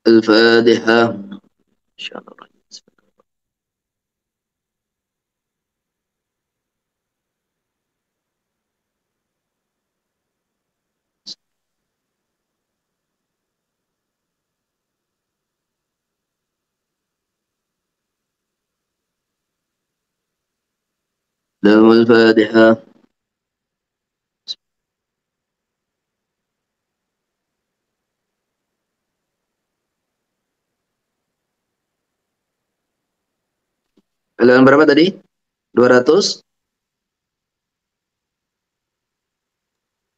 الفاتحة إن شاء الله. لهم الفاتحة. Halaman berapa tadi? 200?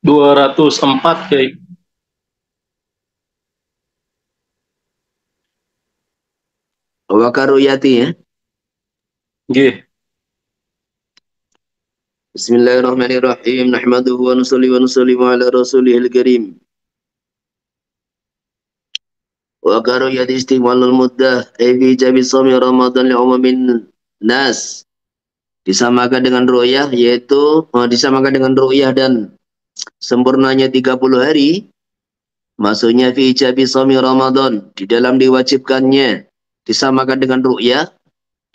204, Kiai. Wa karuyati ya. Nggih. Bismillahirrahmanirrahim. Nahmaduhu wa nusalli wa nusallimu ala rasulihil karim. Wa karuyati istimalul muddah fi jabi sawmi Ramadan li'umumin nas. Disamakan dengan ru'yah, yaitu disamakan dengan ru'yah dan sempurnanya 30 hari. Maksudnya fi jabi sawmi Ramadan, di dalam diwajibkannya disamakan dengan ru'yah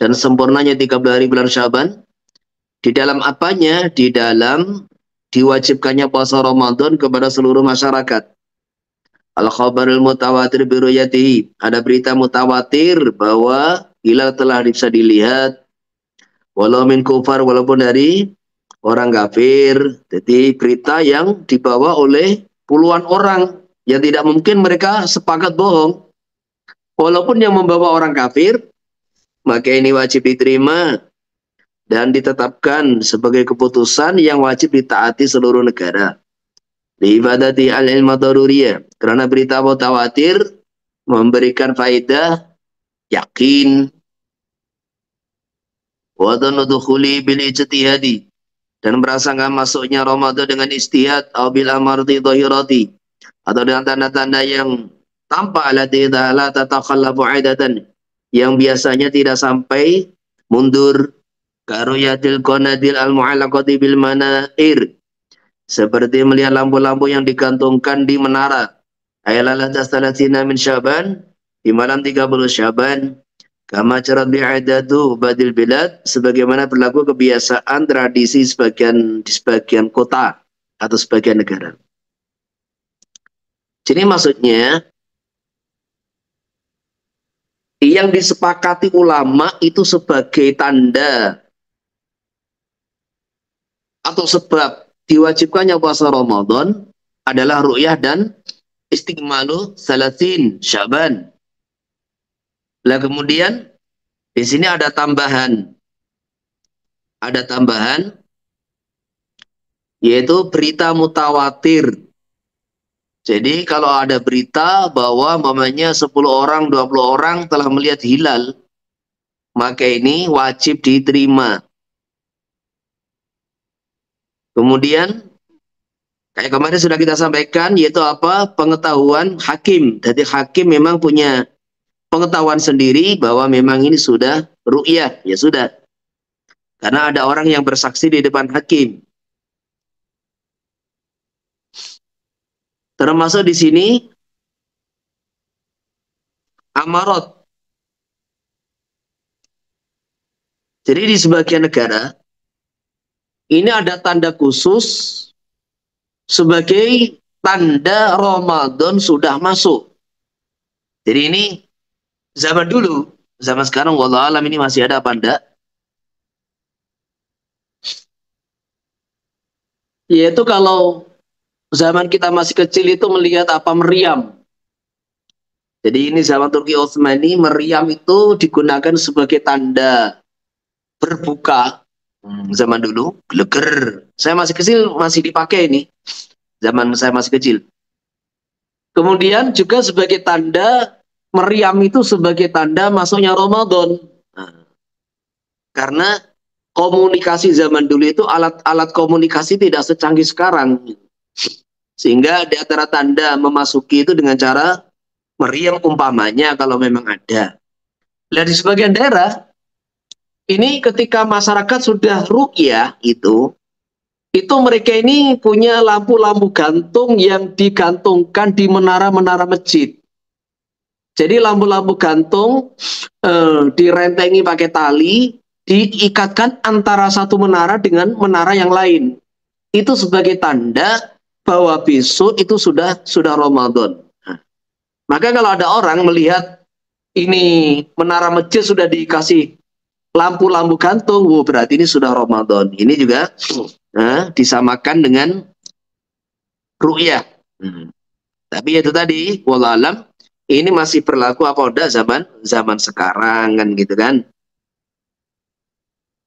dan sempurnanya 30 hari bulan Syaban. Di dalam apanya? Di dalam diwajibkannya puasa Ramadan kepada seluruh masyarakat. Al-khabarul mutawatir biruyatihi. Ada berita mutawatir bahwa hilal telah bisa dilihat walau min kufar, walaupun dari orang kafir. Jadi berita yang dibawa oleh puluhan orang yang tidak mungkin mereka sepakat bohong. Walaupun yang membawa orang kafir, maka ini wajib diterima dan ditetapkan sebagai keputusan yang wajib ditaati seluruh negara. Di ibadati al-ilma daruriyah, karena berita mutawatir memberikan faedah yakin wa dukhuli bil ijtihadi, dan merasakan masuknya Ramadan dengan istihad atau bil amarti dhahirati, atau dengan tanda-tanda yang tampak alati la tatakhallafu aidatan, yang biasanya tidak sampai mundur. Karuyatil qanadil al-mu'allaqati bil manair, seperti melihat lampu-lampu yang digantungkan di menara. Ayalatas talatina min Syaban, di malam 30 Syaban. Kama carat bi'adatu badil bilad, sebagaimana berlaku kebiasaan tradisi di sebagian kota atau sebagian negara. Jadi maksudnya yang disepakati ulama itu sebagai tanda atau sebab diwajibkannya puasa Ramadan adalah ru'yah dan istiqmalu salasin Syaban. Lah kemudian di sini ada tambahan yaitu berita mutawatir. Jadi kalau ada berita bahwa mamanya 10 orang, 20 orang telah melihat hilal, maka ini wajib diterima. Kemudian kayak kemarin sudah kita sampaikan, yaitu apa? Pengetahuan hakim. Jadi hakim memang punya pengetahuan sendiri bahwa memang ini sudah ru'yah, ya sudah. Karena ada orang yang bersaksi di depan hakim. Termasuk di sini amarot. Jadi di sebagian negara ini ada tanda khusus sebagai tanda Ramadan sudah masuk. Jadi ini zaman dulu, zaman sekarang wallah alam ini masih ada apa enggak? Yaitu kalau zaman kita masih kecil itu melihat apa meriam. Jadi ini zaman Turki Utsmani, meriam itu digunakan sebagai tanda berbuka. Zaman dulu, geleger. Saya masih kecil masih dipakai ini. zaman saya masih kecil. Kemudian juga sebagai tanda, meriam itu sebagai tanda masuknya Ramadan. Nah, karena komunikasi zaman dulu itu alat-alat komunikasi tidak secanggih sekarang. Sehingga di antara tanda memasuki itu dengan cara meriam umpamanya kalau memang ada. Nah, di sebagian daerah, ini ketika masyarakat sudah ruqyah itu mereka ini punya lampu-lampu gantung yang digantungkan di menara-menara masjid. Jadi lampu-lampu gantung direntengi pakai tali, diikatkan antara satu menara dengan menara yang lain. Itu sebagai tanda bahwa besok itu sudah Ramadan. Nah, maka kalau ada orang melihat ini menara masjid sudah dikasih lampu-lampu gantung, berarti ini sudah Ramadan. Ini juga disamakan dengan ru'yah. Tapi itu tadi, wallahualam, ini masih berlaku apa udah zaman sekarang kan gitu kan.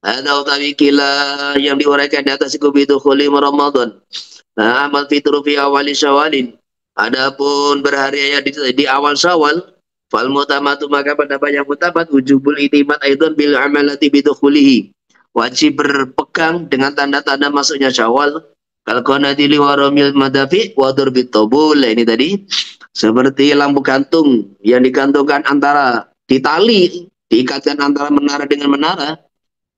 Ada utawi kila yang diuraikan di atas itu khuli Ramadan. Nah, amal fitru fi awali syawalin. Adapun berhari di awal Syawal, fal mutamatu maka pendapat yang mutamat wujubul itimat aidon bil amalati bidukhulihi. Wajib berpegang dengan tanda-tanda masuknya Syawal. Kalau qanadili waramil madafi wa durbit tabul. Ini tadi seperti lampu gantung yang digantungkan antara di tali, diikatkan antara menara dengan menara.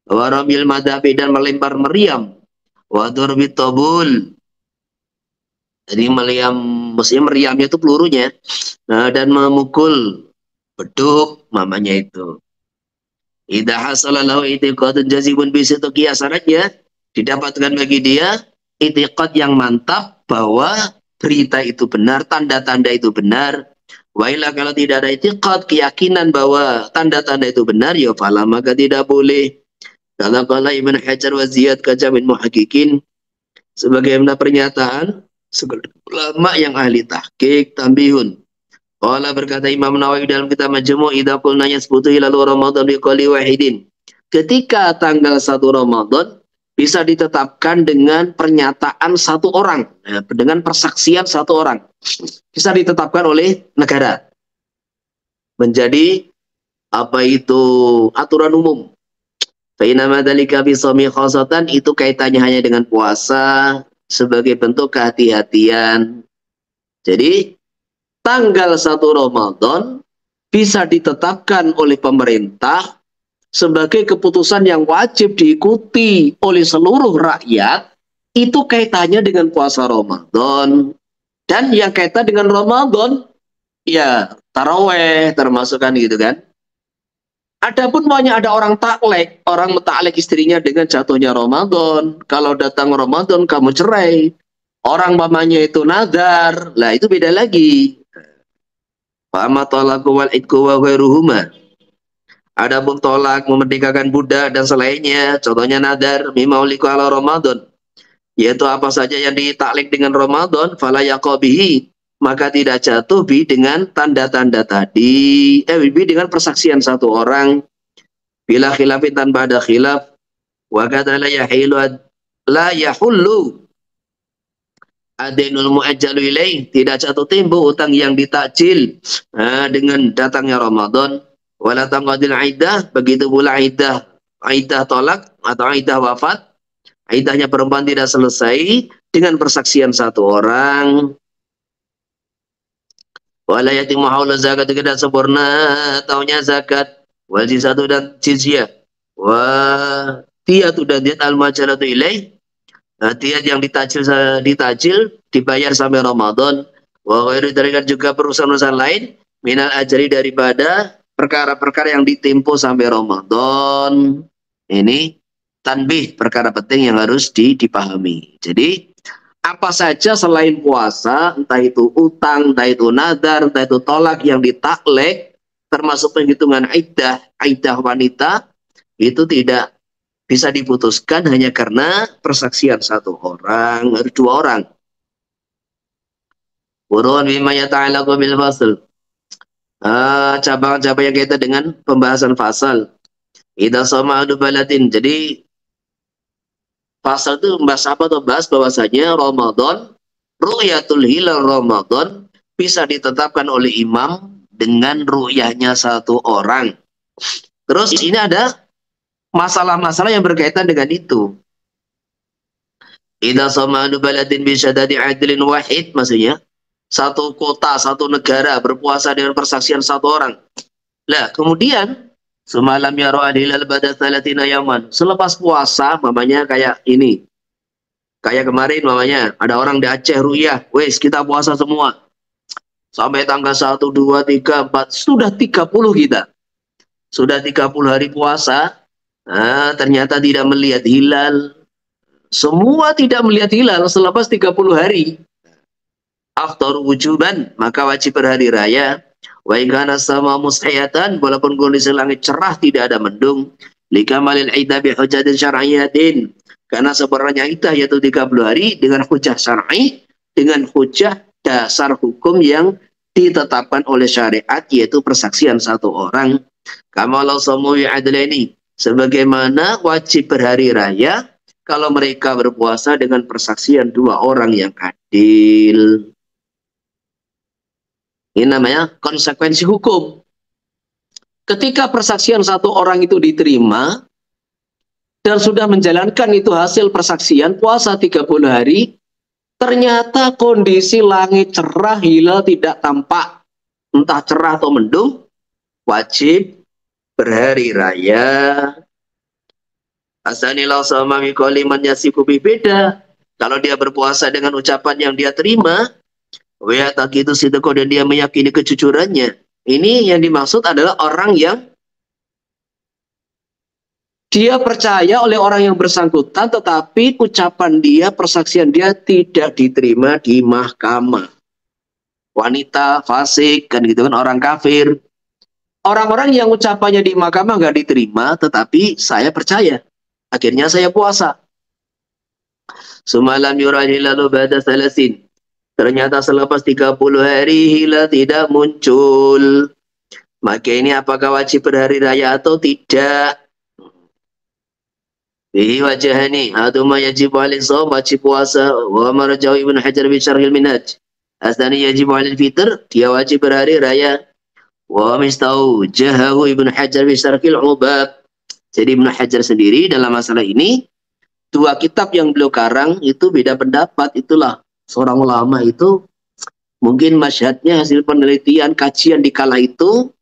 Waramil madafi dan melempar meriam. Wa durbit tabul. Jadi maksudnya meriamnya itu pelurunya. Nah, dan memukul beduk mamanya itu. Idza hasala lahu itiqadun jazibun bi sidqi syaratnya didapatkan bagi dia itiqad yang mantap bahwa berita itu benar, tanda-tanda itu benar. Wa illa kalau tidak ada itiqad, keyakinan bahwa tanda-tanda itu benar, ya fala maka tidak boleh. Kalau Ibnu Hajar wa Ziyad kajamin muhaqqiqin sebagaimana pernyataan ulama yang ahli tahqiq tambihun. Qala berkata Imam Nawawi dalam kitab Majmu' idza qulna yasbutu hilalu Ramadan biqali wahidin. Ketika tanggal 1 Ramadan bisa ditetapkan dengan pernyataan satu orang, dengan persaksian satu orang. Bisa ditetapkan oleh negara. Menjadi apa itu aturan umum. Fa inna madzalika fi shaumi khassatan, itu kaitannya hanya dengan puasa sebagai bentuk kehati-hatian. Jadi tanggal 1 Ramadan bisa ditetapkan oleh pemerintah sebagai keputusan yang wajib diikuti oleh seluruh rakyat. Itu kaitannya dengan puasa Ramadan. Dan yang kaitan dengan Ramadan, ya taraweh termasuk kan gitu kan. Adapun banyak ada orang taklek, orang mentaklek istrinya dengan jatuhnya Ramadan. Kalau datang Ramadan kamu cerai. Orang mamanya itu nadar, lah itu beda lagi. Fa'ama talaku wal idku wa ghairuhuma. Adapun tolak memerdekakan budak dan selainnya, contohnya nadar mimauliku ala Ramadan, yaitu apa saja yang ditaklik dengan Ramadan, fala yaqabihi, maka tidak jatuh bi dengan tanda-tanda tadi, bi dengan persaksian satu orang, bila khilafin tanpa ada khilaf, wa kata la yahullu adainul mu'ajjalu ilaih, tidak jatuh tempo utang yang ditakjil dengan datangnya Ramadan. Wala tangqadil aidah, begitu pula aidah tolak atau aidah wafat, aidahnya perempuan tidak selesai dengan persaksian satu orang. Wala yatimu haula zakat, tidak sempurna tahunnya zakat, wal jizyatu dan jizyah, wa tiyatu dan diat al-majalatu ilaih, tiat yang ditajil dibayar sampai Ramadan. Wa ghairu dzalika juga perusahaan-perusahaan lain minal ajri daripada perkara-perkara yang ditempo sampai Ramadan. Ini tanbih, perkara penting yang harus dipahami. Jadi apa saja selain puasa, entah itu utang, entah itu nadar, entah itu tolak yang ditaklek, termasuk penghitungan aidah wanita, itu tidak bisa diputuskan hanya karena persaksian satu orang atau dua orang. Buruan bima yata'alaqu bil fasl. Cabang-cabang yang kaitan dengan pembahasan fasal. Idza sama'u balatin. Jadi fasal itu membahas apa tuh? Bahas bahwasanya Ramadan ru'yatul hilal Ramadan bisa ditetapkan oleh imam dengan ru'yahnya satu orang. Terus ini ada masalah-masalah yang berkaitan dengan itu. Idza sama'u baladin bi syadadi adlin wahid, maksudnya satu kota, satu negara berpuasa dengan persaksian satu orang. Lah, kemudian semalam ya hilal ba'da 30 yaman. Selepas puasa, mamanya kayak ini. Kayak kemarin mamanya, ada orang di Aceh ruyah, wes kita puasa semua. Sampai tanggal 1, 2, 3, 4, sudah 30 kita. Sudah 30 hari puasa, ternyata tidak melihat hilal. Semua tidak melihat hilal selepas 30 hari. Aftar wujuban, maka wajib berhari raya. Wa ikana sama mustahiyatan, walaupun kondisi langit cerah tidak ada mendung. Likamalil iddah bi hujatin syar'iyyatin. Karena sebenarnya iddah yaitu 30 hari dengan hujah syar'i, dengan hujah dasar hukum yang ditetapkan oleh syariat, yaitu persaksian satu orang. Kamalau samuwi adlaini, sebagaimana wajib berhari raya kalau mereka berpuasa dengan persaksian dua orang yang adil. Ini namanya konsekuensi hukum. Ketika persaksian satu orang itu diterima dan sudah menjalankan itu hasil persaksian puasa 30 hari, ternyata kondisi langit cerah, hilal tidak tampak, entah cerah atau mendung, wajib berhari raya. Asanilau sama mikoliman yasikubi, beda. Kalau dia berpuasa dengan ucapan yang dia terima, wa taqitu sidqo, dan dia meyakini kejujurannya. Ini yang dimaksud adalah orang yang dia percaya oleh orang yang bersangkutan, tetapi ucapan dia, persaksian dia tidak diterima di mahkamah. Wanita, fasik, kan gitu kan, orang kafir. Orang-orang yang ucapannya di mahkamah nggak diterima, tetapi saya percaya. Akhirnya saya puasa. Semalam yurani lalu ba'da salasin. Ternyata selepas 30 hari hilal tidak muncul. Maka ini apakah wajib berhari raya atau tidak? Bihi wajahani. Aduma yajib alil sawm, wajib puasa. Wa marjau Ibnu Hajar bi syarhil minhaj. Asdani yajib alil fitr, dia wajib berhari raya. Wa mistau jahahu Ibnu Hajar bi syarhil ubab. Jadi Ibnu Hajar sendiri dalam masalah ini, dua kitab yang beliau karang itu beda pendapat. Itulah seorang ulama itu mungkin masyhadnya hasil penelitian kajian di kala itu.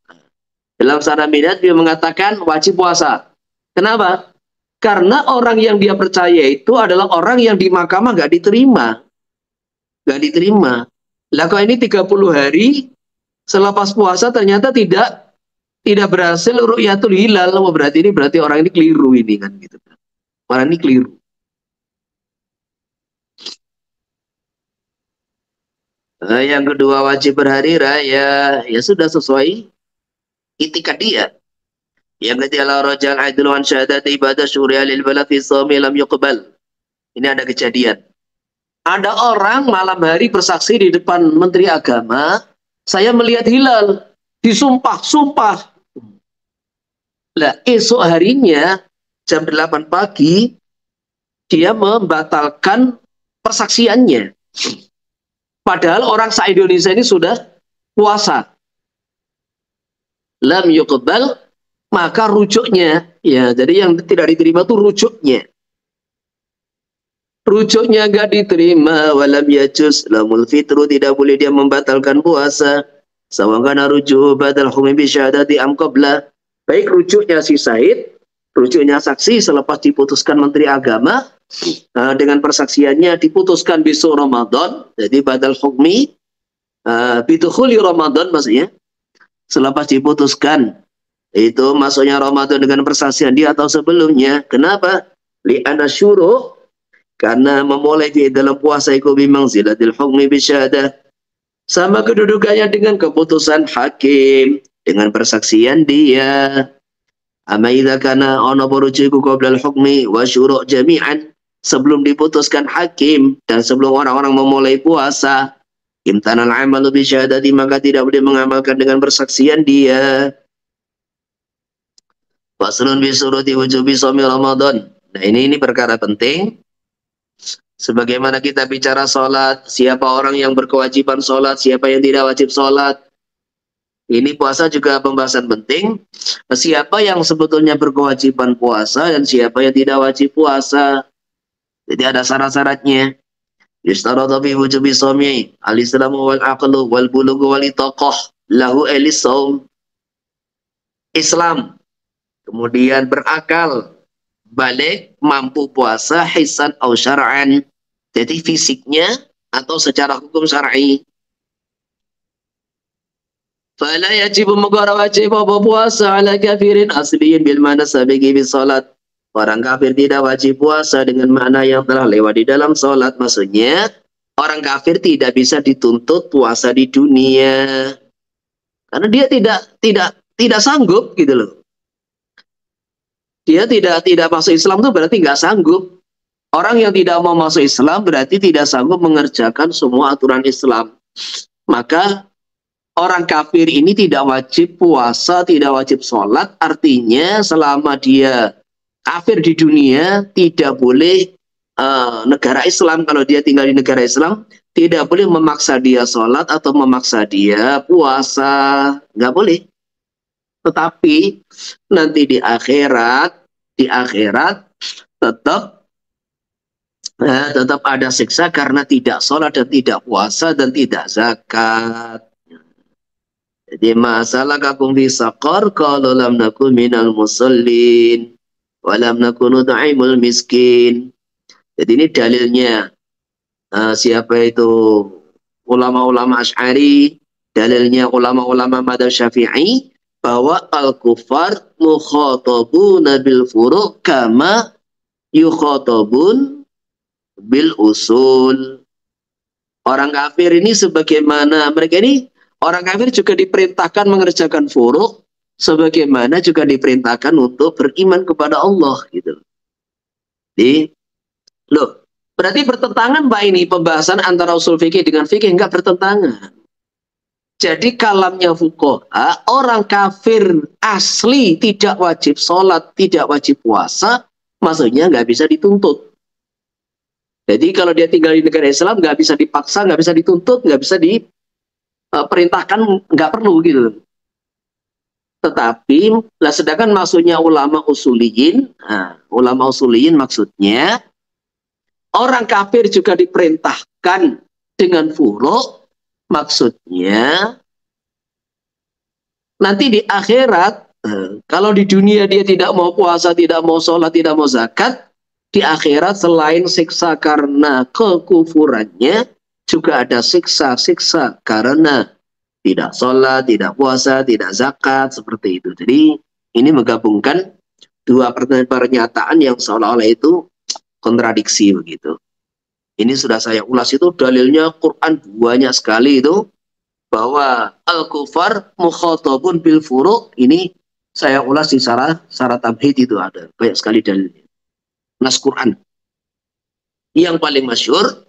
Dalam Syarah Minhaj dia mengatakan wajib puasa. Kenapa? Karena orang yang dia percaya itu adalah orang yang di mahkamah nggak diterima. Nggak diterima. Lah kalau ini 30 hari selepas puasa ternyata tidak berhasil ru'yatul hilal. Berarti orang ini keliru ini kan gitu. Orang ini keliru. Yang kedua wajib berhari raya, ya sudah sesuai itikad dia. Yang ketiga la rajal adlu an syahadat ibadah syuriya lil bala fi shaumi lam yuqbal. Ini ada kejadian. Ada orang malam hari bersaksi di depan Menteri Agama, saya melihat hilal, disumpah-sumpah. Lah esok harinya jam 8 pagi dia membatalkan persaksiannya. Padahal orang se-Indonesia ini sudah puasa. Lam yuqbal, maka rujuknya, ya jadi yang tidak diterima itu rujuknya. Rujuknya enggak diterima, walam yajuz lamul fitru, tidak boleh dia membatalkan puasa. Sawangkana rujuk badal hukmi bi syahadati am qabla. Baik rujuknya si Said, rujuknya saksi selepas diputuskan Menteri Agama, dengan persaksiannya diputuskan besok Ramadan, jadi badal hukmi bidukhuli Ramadan, maksudnya selepas diputuskan itu masuknya Ramadan dengan persaksian dia atau sebelumnya. Kenapa? Li'anna syuru', karena memulai di dalam puasa itu bimangzilatil hukmi bisyahadah, sama kedudukannya dengan keputusan hakim dengan persaksian dia. Amma idza kana ana burujiku qabla al-hukmi wa syuru' jami'an, sebelum diputuskan hakim dan sebelum orang-orang memulai puasa, imtanal amalu bi syahadati, maka tidak boleh mengamalkan dengan persaksian dia. Faslun bi suruti wujubi shaumi Ramadan. Nah, ini perkara penting. Sebagaimana kita bicara sholat, siapa orang yang berkewajiban sholat, siapa yang tidak wajib sholat. Ini puasa juga pembahasan penting. Siapa yang sebetulnya berkewajiban puasa dan siapa yang tidak wajib puasa. Jadi ada syarat-syaratnya. Yustaratu fi wujubi shaumi al-islamu wal aqlu wal bulughu wal itaqah lahu elis-shaum. Islam, kemudian berakal, balik, mampu puasa, hisan au syara'an. Jadi fisiknya atau secara hukum syar'i. Fala yajibu mengkora wajib apa puasa ala kafirin asliyin bil mana sabiki bis salat. Orang kafir tidak wajib puasa dengan makna yang telah lewat di dalam salat. Maksudnya orang kafir tidak bisa dituntut puasa di dunia. Karena dia tidak sanggup gitu loh. Dia tidak masuk Islam itu berarti nggak sanggup. Orang yang tidak mau masuk Islam berarti tidak sanggup mengerjakan semua aturan Islam. Maka orang kafir ini tidak wajib puasa, tidak wajib sholat. Artinya selama dia kafir di dunia, tidak boleh negara Islam. Kalau dia tinggal di negara Islam, tidak boleh memaksa dia sholat atau memaksa dia puasa. Nggak boleh. Tetapi nanti di akhirat tetap ada siksa karena tidak sholat dan tidak puasa dan tidak zakat. Jadi masalah kakum fi saqar qalu lam nakun minal musallin wa lam nakun nut'imul miskin. Jadi ini dalilnya siapa itu ulama-ulama Asy'ari, dalilnya ulama-ulama madzhab Syafi'i bahwa al-kufar mukhatabuna bil furu' kama yukhatabun bil usul. Orang kafir ini sebagaimana mereka ini orang kafir juga diperintahkan mengerjakan furu' sebagaimana juga diperintahkan untuk beriman kepada Allah gitu. Jadi, loh, berarti bertentangan Pak ini pembahasan antara usul fikih dengan fikih? Enggak bertentangan. Jadi kalamnya fuqaha, orang kafir asli tidak wajib sholat, tidak wajib puasa, maksudnya nggak bisa dituntut. Jadi kalau dia tinggal di negara Islam nggak bisa dipaksa, nggak bisa dituntut, nggak bisa diperintahkan, nggak perlu gitu. Tetapi sedangkan maksudnya ulama usuliyin maksudnya orang kafir juga diperintahkan dengan furu', maksudnya nanti di akhirat kalau di dunia dia tidak mau puasa, tidak mau sholat, tidak mau zakat, di akhirat selain siksa karena kekufurannya, juga ada siksa-siksa karena tidak sholat, tidak puasa, tidak zakat, seperti itu. Jadi ini menggabungkan dua pernyataan yang seolah-olah itu kontradiksi begitu. Ini sudah saya ulas itu dalilnya Quran banyak sekali itu bahwa al-kufar mukhatabun bil furu'. Ini saya ulas di syarah tamhid itu ada banyak sekali dalilnya. Nas Quran. Yang paling masyhur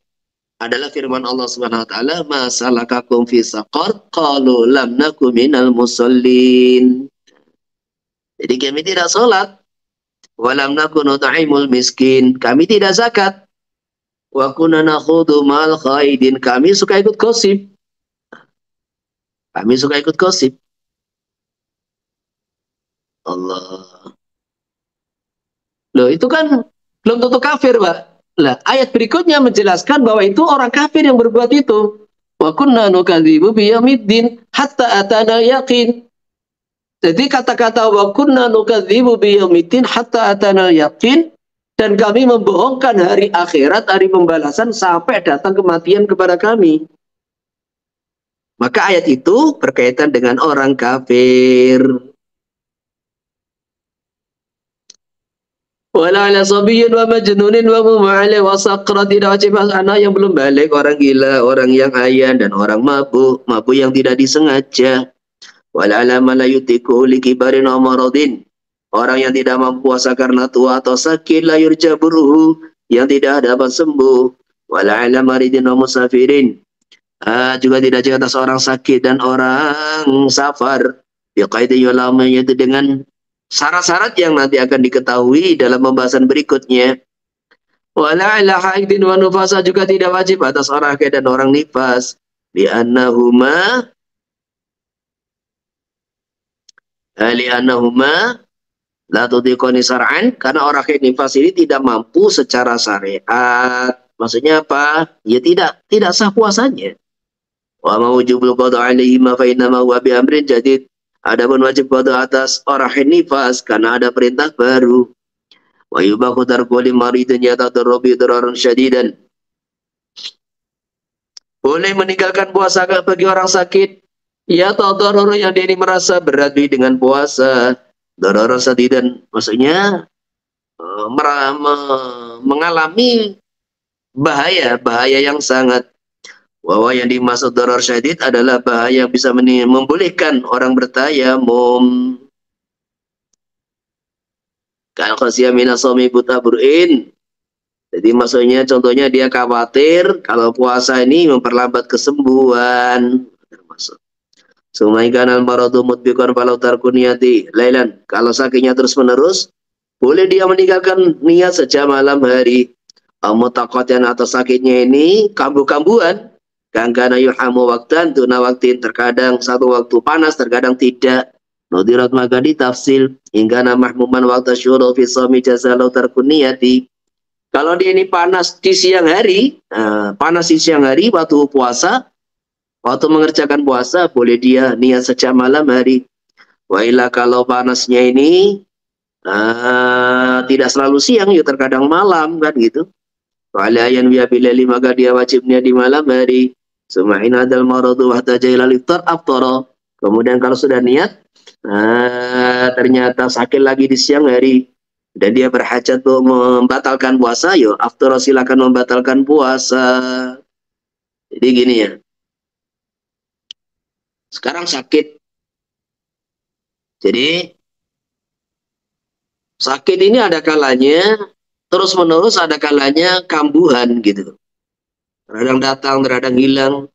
adalah firman Allah Subhanahu wa taala, "Ma salakakum fi saqar? Qalu lam nakum minal musallin." Jadi kami tidak salat, wa lam nakun nut'imul miskin. Kami tidak zakat. Wa kunna nakhudu ma'al khaidin. Kami suka ikut gosip. Allah. Loh, itu kan belum tentu kafir, Pak. Lah, ayat berikutnya menjelaskan bahwa itu orang kafir yang berbuat itu. Wa kunna nukadzibu biyaumiddin hatta atana yaqin. Jadi kata-kata wa kunna nukadzibu biyaumiddin hatta atana yaqin, dan kami membohongkan hari akhirat, hari pembalasan sampai datang kematian kepada kami. Maka ayat itu berkaitan dengan orang kafir. Wala ala sabiyyin wa majnunin wa muma'ala wa saqra, tidak wajib anak yang belum balik, orang gila, orang yang ayan, dan orang mabuk yang tidak disengaja. Wala ala man la yutiku li kibarin wa maradin, orang yang tidak mampu puasa karena tua atau sakit, la yurja buruhu, yang tidak dapat sembuh. Wala ala maridin wa musafirin, juga tidak jika atas orang sakit dan orang safar. Biqaidi yulama, yaitu dengan syarat-syarat yang nanti akan diketahui dalam pembahasan berikutnya. Wala ala haidin wa nufasa, juga tidak wajib atas orang haid dan orang nifas. Li'annahuma la tudhiqani sar'an, karena orang haid nifas ini tidak mampu secara syariat. Maksudnya apa? Ya tidak sah puasanya. Wa mawjubul qada alaihi ma fa inna ma huwa bi amrin jadid. Adapun wajib qada atas orang haid nifas karena ada perintah baru. Wa yubahu tarku limaridin yatadarru bi dararan syadidan. Boleh meninggalkan puasa bagi orang sakit. Ya tadarru yang dia ini merasa berat dengan puasa. Dararan syadidan maksudnya mengalami bahaya yang sangat. Bahwa yang dimaksud darar syadid adalah bahaya yang bisa membolehkan orang bertayamum. Kalau khasiyah minasawmi butabur'in. Jadi maksudnya contohnya dia khawatir kalau puasa ini memperlambat kesembuhan. Termasuk. Sumaikan al-maradu mutbiqan falau tarkuniyati lailan. Kalau sakitnya terus menerus, boleh dia meninggalkan niat sejak malam hari. Mutakotyan atau sakitnya ini kambuh-kambuhan. Kangkana yuhamu waktan tuna waktin, terkadang satu waktu panas, terkadang tidak. Nudirat maka ditafsil hingga mahmuman waktu syuruh fi shaumi jazalau tarkuniyati. Kalau dia ini panas di siang hari, waktu puasa, waktu mengerjakan puasa, boleh dia niat sejak malam hari. Wa illa kalau panasnya ini tidak selalu siang, ya terkadang malam kan gitu. Walayan biya bilali, maka dia wajibnya di malam hari. Suma'in adal maradu wahtaja ilal iftar aftara. Kemudian kalau sudah niat, ternyata sakit lagi di siang hari dan dia berhajat untuk membatalkan puasa, yo aftara, silakan membatalkan puasa. Jadi gini ya. Sekarang sakit. Jadi sakit ini ada kalanya terus menerus, ada kalanya kambuhan gitu. Terkadang datang, terkadang hilang.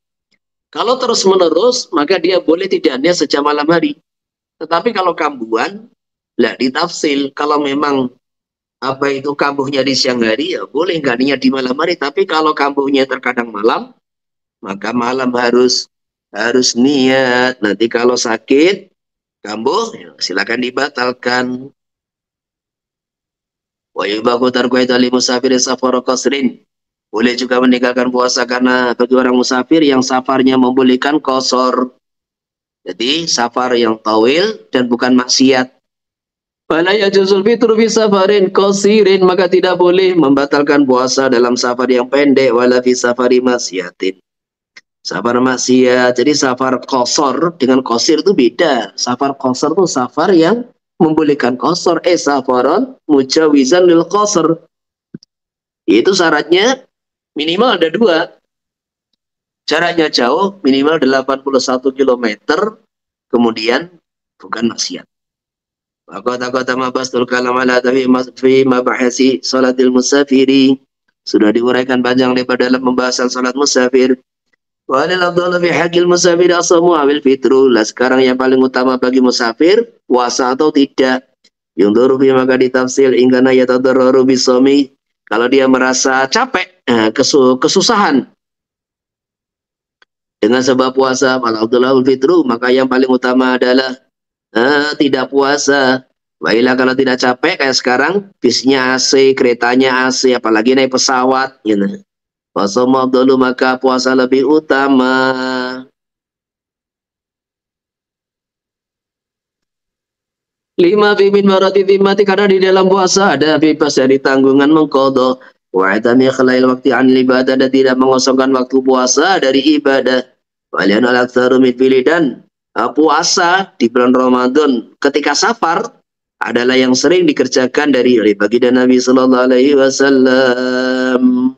Kalau terus menerus, maka dia boleh tidak niat sejak malam hari. Tetapi kalau kambuhan, lah ditafsil. Kalau memang apa itu kambuhnya di siang hari, ya boleh nggak niat di malam hari. Tapi kalau kambuhnya terkadang malam, maka malam harus niat. Nanti kalau sakit, kambuh, ya silakan dibatalkan. Wa yubahu tarku li musafir safar qasrin. Boleh juga meninggalkan puasa karena bagi orang musafir yang safarnya membolehkan qasar. Jadi safar yang tawil dan bukan maksiat. Fala yajuzul fitru fi safarin qasirin, maka tidak boleh membatalkan puasa dalam safar yang pendek, wala fi safari maksiatin. Safar maksiat. Jadi safar qasar dengan qasir itu beda. Safar qasar itu safar yang membolehkan qasar, safaran mujawizan lil qasar. Itu syaratnya minimal ada dua. Jaraknya jauh, minimal 81 km, kemudian bukan maksiat. Kata-kata mabastul kalam ala fi mabahasi salatil musafiri. Sudah diuraikan panjang lebar dalam pembahasan salat musafir. Walil afdalu fi haqqil musafir asamu awil fitru. Lah sekarang yang paling utama bagi musafir, puasa atau tidak. Yunduru fi maka ditafsir ingkana yatadarraru bisomi. Kalau dia merasa capek, kesusahan dengan sebab puasa, malah Abdullahul fitru, maka yang paling utama adalah tidak puasa. Baiklah kalau tidak capek kayak sekarang, bisnya AC, keretanya AC, apalagi naik pesawat, gitu. Wasoma dulu, maka puasa lebih utama. Lima bimin marati timati, karena di dalam puasa ada bebas dari tanggungan mengkodok. Wa'atami khalail waktu an ibadah, dan tidak mengosongkan waktu puasa dari ibadah. Walian al-aktsaru min fili, dan puasa di bulan Ramadan ketika safar adalah yang sering dikerjakan dari baginda Nabi sallallahu alaihi wasallam.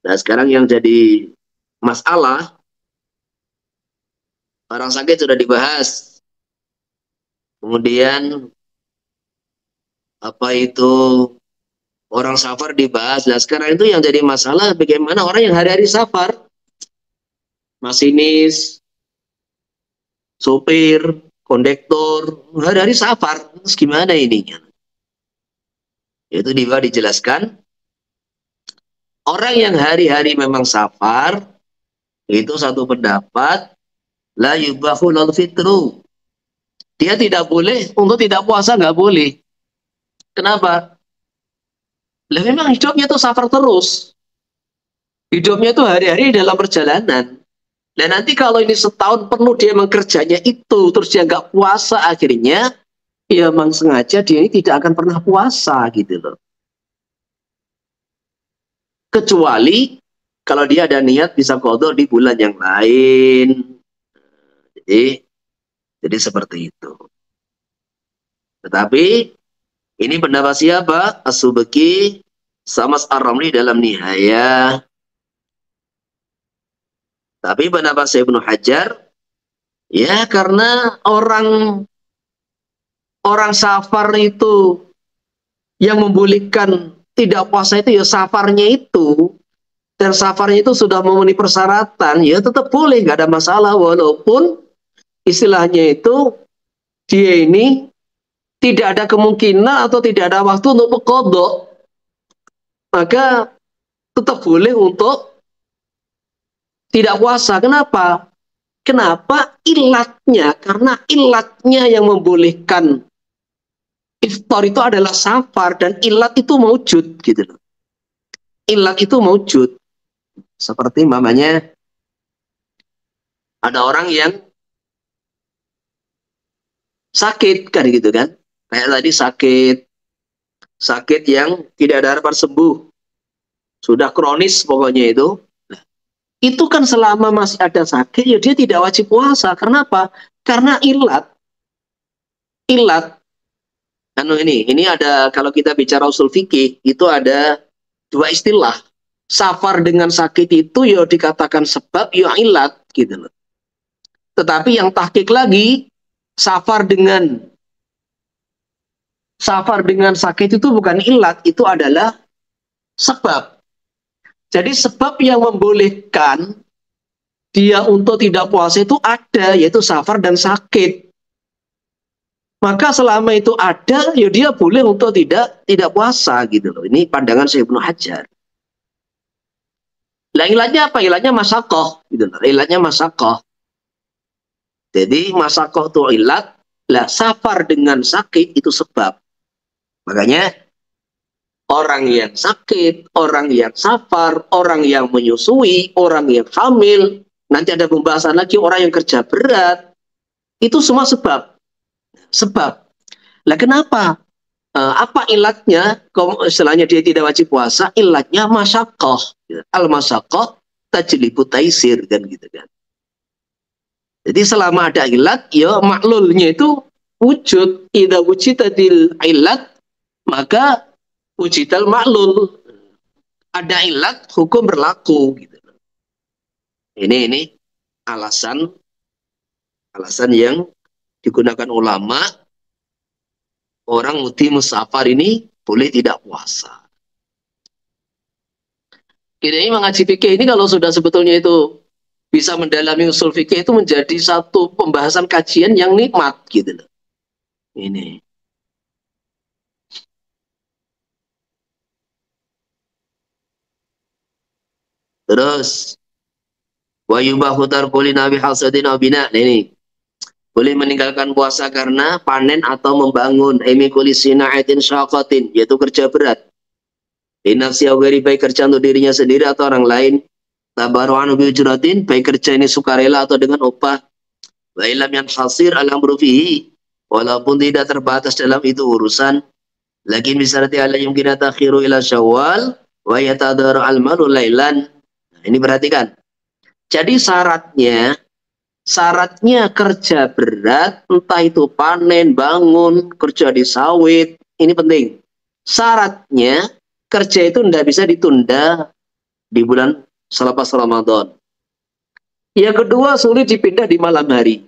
Nah, sekarang yang jadi masalah, orang sakit sudah dibahas. Kemudian apa itu orang safar dibahas. Nah, sekarang itu yang jadi masalah bagaimana orang yang hari-hari safar, masinis, sopir, kondektor, hari-hari safar, terus gimana ini? Yaitu dijelaskan orang yang hari-hari memang safar itu satu pendapat la yubahu lal fitru. Dia tidak boleh untuk tidak puasa, nggak boleh. Kenapa? Lah memang hidupnya itu safar terus. Hidupnya itu hari-hari dalam perjalanan. Dan nanti kalau ini setahun penuh dia mengerjanya itu, terus dia nggak puasa akhirnya, ya memang sengaja dia ini tidak akan pernah puasa gitu loh. Kecuali kalau dia ada niat bisa qadha di bulan yang lain. Jadi seperti itu. Tetapi ini pendapat siapa? As-Subki sama Ar-Ramli dalam Nihayah. Tapi pendapat Syekh Ibnu Hajar, ya karena orang safar itu yang membolehkan tidak puasa itu ya safarnya itu, dan safarnya itu sudah memenuhi persyaratan, ya tetap boleh, nggak ada masalah, walaupun istilahnya itu dia ini tidak ada kemungkinan atau tidak ada waktu untuk qadha, maka tetap boleh untuk tidak puasa. Kenapa? Kenapa? Ilatnya, karena ilatnya yang membolehkan iftar itu adalah safar, dan ilat itu maujud gitu loh. Ilat itu maujud. Seperti mamanya ada orang yang sakit kan gitu kan. Kayak tadi sakit yang tidak ada harapan sembuh. Sudah kronis pokoknya itu. Itu kan selama masih ada sakit ya dia tidak wajib puasa. Karena apa? Karena ilat. Ini ada, kalau kita bicara usul fikih itu ada dua istilah. Safar dengan sakit itu ya dikatakan sebab ya ilat gitu loh. Tetapi yang tahqiq lagi, safar dengan sakit itu bukan ilat, itu adalah sebab. Jadi sebab yang membolehkan dia untuk tidak puasa itu ada, yaitu safar dan sakit. Maka selama itu ada, ya dia boleh untuk tidak puasa gitu loh. Ini pandangan Syekh Ibnu Hajar. Lah ilatnya apa? Ilatnya masyaqqah gitu loh. Ilatnya masyaqqah. Jadi masyaqqah itu ilat, lah safar dengan sakit itu sebab. Makanya orang yang sakit, orang yang safar, orang yang menyusui, orang yang hamil, nanti ada pembahasan lagi orang yang kerja berat, itu semua sebab. Lah kenapa? Apa ilatnya? Istilahnya dia tidak wajib puasa, ilatnya masyaqqah. Al-masyaqqah tajlibu taisir kan gitu kan. Jadi selama ada ilat, ya maklulnya itu wujud. Idza wujidil ilat, maka wujidal maklul. Ada ilat, hukum berlaku gitu. Ini alasan yang digunakan ulama, orang mutim safar ini boleh tidak puasa. Ini mengaji fikih ini kalau sudah sebetulnya itu bisa mendalami usul fikih itu menjadi satu pembahasan kajian yang nikmat gitu loh. Ini. Terus wa yubahu tarkul nabi hasadin aw bina. Ini. Boleh meninggalkan puasa karena panen atau membangun, emikuli sina'atin syaqatin, yaitu kerja berat. Inafsi awgari, baik kerja untuk dirinya sendiri atau orang lain. Tabaru'an bi ujratin, baik kerja ini sukarela atau dengan upah. Wa ilam yang hasir al-amru fihi, walaupun tidak terbatas dalam itu urusan. Lakin bisarati ala yumkina takhiru ila syawal wa yatadaru al-malu lailan. Nah, ini perhatikan. Jadi syaratnya kerja berat, entah itu panen, bangun, kerja di sawit, ini penting. Syaratnya kerja itu tidak bisa ditunda di bulan selepas Ramadan. Yang kedua, sulit dipindah di malam hari.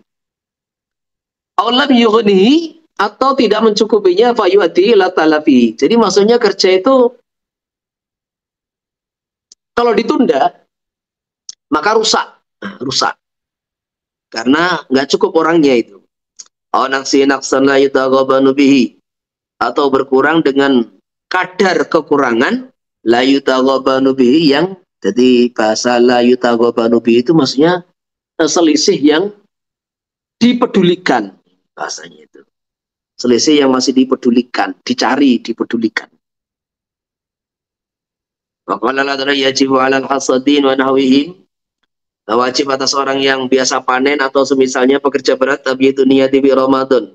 Aulam yughnihi, atau tidak mencukupinya fayu'ati ila talafi. Jadi maksudnya kerja itu kalau ditunda maka rusak. Karena nggak cukup orangnya itu. Atau berkurang dengan kadar kekurangan la yutaghabanu bihi, yang jadi bahasa la yutaghabanu bihi itu maksudnya selisih yang dipedulikan, bahasanya itu. Selisih yang masih dipedulikan, dicari, dipedulikan. Maqala la yajibu 'alal hasadin wa nahwihim, wajib atas orang yang biasa panen atau semisalnya pekerja berat, tapi itu niat di Ramadan,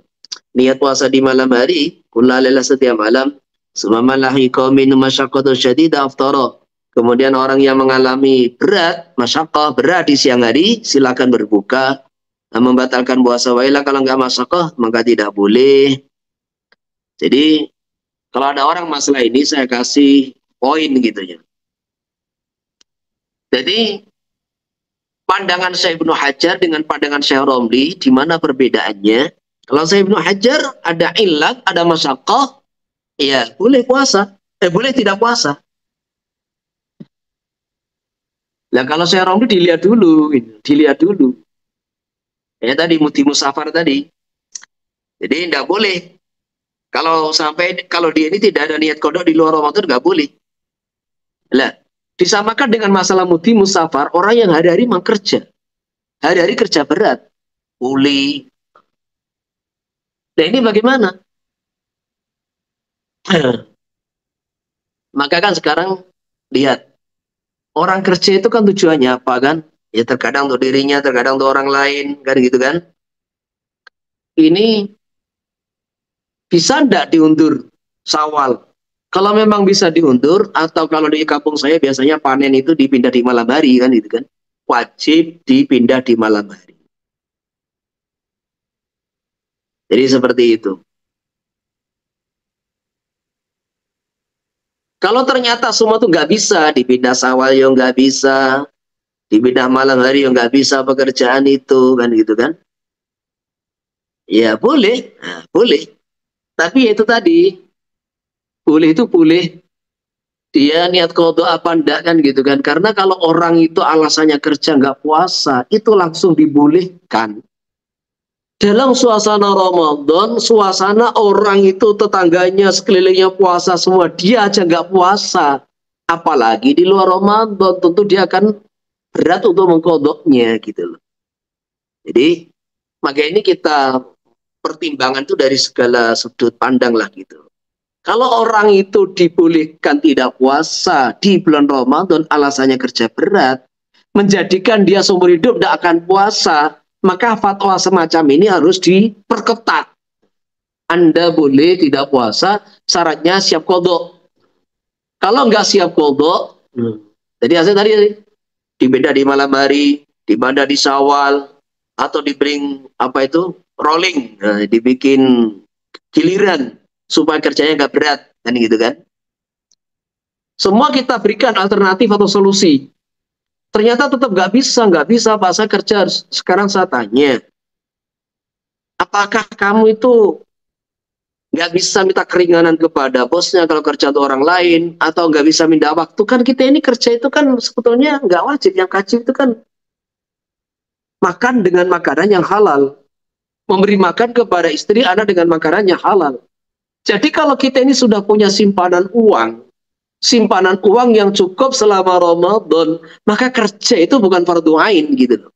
niat puasa di malam hari, kullalaila setiap malam, summa lahiqa min masyaqqatu syadida aftara. Kemudian orang yang mengalami berat, masyaqqah berat di siang hari, silakan berbuka, membatalkan puasa. Wailah kalau enggak masyaqqah maka tidak boleh. Jadi kalau ada orang masalah ini saya kasih poin gitu ya. Jadi pandangan Syekh Ibnu Hajar dengan pandangan Syekh Romli, di mana perbedaannya? Kalau Syekh Ibnu Hajar ada ilat, ada masyaqqah, ya boleh puasa, boleh tidak puasa. Nah kalau Syekh Romli dilihat dulu, dilihat dulu. Ya tadi mudi musafar tadi. Jadi tidak boleh. Kalau dia ini tidak ada niat kodok di luar Ramadan, nggak boleh. Lah, disamakan dengan masalah mudi musafar, orang yang hari-hari memang kerja. Hari-hari kerja berat. Boleh. Nah ini bagaimana? Maka kan sekarang lihat. Orang kerja itu kan tujuannya apa kan? Ya terkadang untuk dirinya, terkadang untuk orang lain. Kan gitu kan? Ini bisa ndak diundur Syawal? Kalau memang bisa diundur, atau kalau di kampung saya biasanya panen itu dipindah di malam hari kan gitu kan, wajib dipindah di malam hari. Jadi seperti itu. Kalau ternyata semua itu nggak bisa, dipindah Syawal ya nggak bisa, dipindah malam hari ya nggak bisa pekerjaan itu kan gitu kan, ya boleh, nah, boleh. Tapi itu tadi, boleh itu boleh dia niat qadha apa enggak kan gitu kan. Karena kalau orang itu alasannya kerja nggak puasa, itu langsung dibolehkan. Dalam suasana Ramadan, suasana orang itu tetangganya sekelilingnya puasa semua, dia aja nggak puasa. Apalagi di luar Ramadan, tentu dia akan berat untuk mengkodoknya gitu loh. Jadi makanya ini kita pertimbangan itu dari segala sudut pandang lah gitu. Kalau orang itu dibolehkan tidak puasa di bulan Ramadan, alasannya kerja berat, menjadikan dia seumur hidup tidak akan puasa, maka fatwa semacam ini harus diperketat. Anda boleh tidak puasa, syaratnya siap kodok. Kalau nggak siap kodok, jadi hasil tadi dibeda di malam hari, dibeda di Syawal, atau diberi apa itu rolling, nah, dibikin giliran supaya kerjanya nggak berat kan gitu kan. Semua kita berikan alternatif atau solusi, ternyata tetap nggak bisa Pak, saya kerja. Sekarang saya tanya, apakah kamu itu nggak bisa minta keringanan kepada bosnya kalau kerja untuk orang lain, atau nggak bisa minta waktu? Kan kita ini kerja itu kan sebetulnya nggak wajib, yang wajib itu kan makan dengan makanan yang halal, memberi makan kepada istri anak dengan makanan yang halal. Jadi kalau kita ini sudah punya simpanan uang yang cukup selama Ramadan, maka kerja itu bukan fardu ain gitu loh.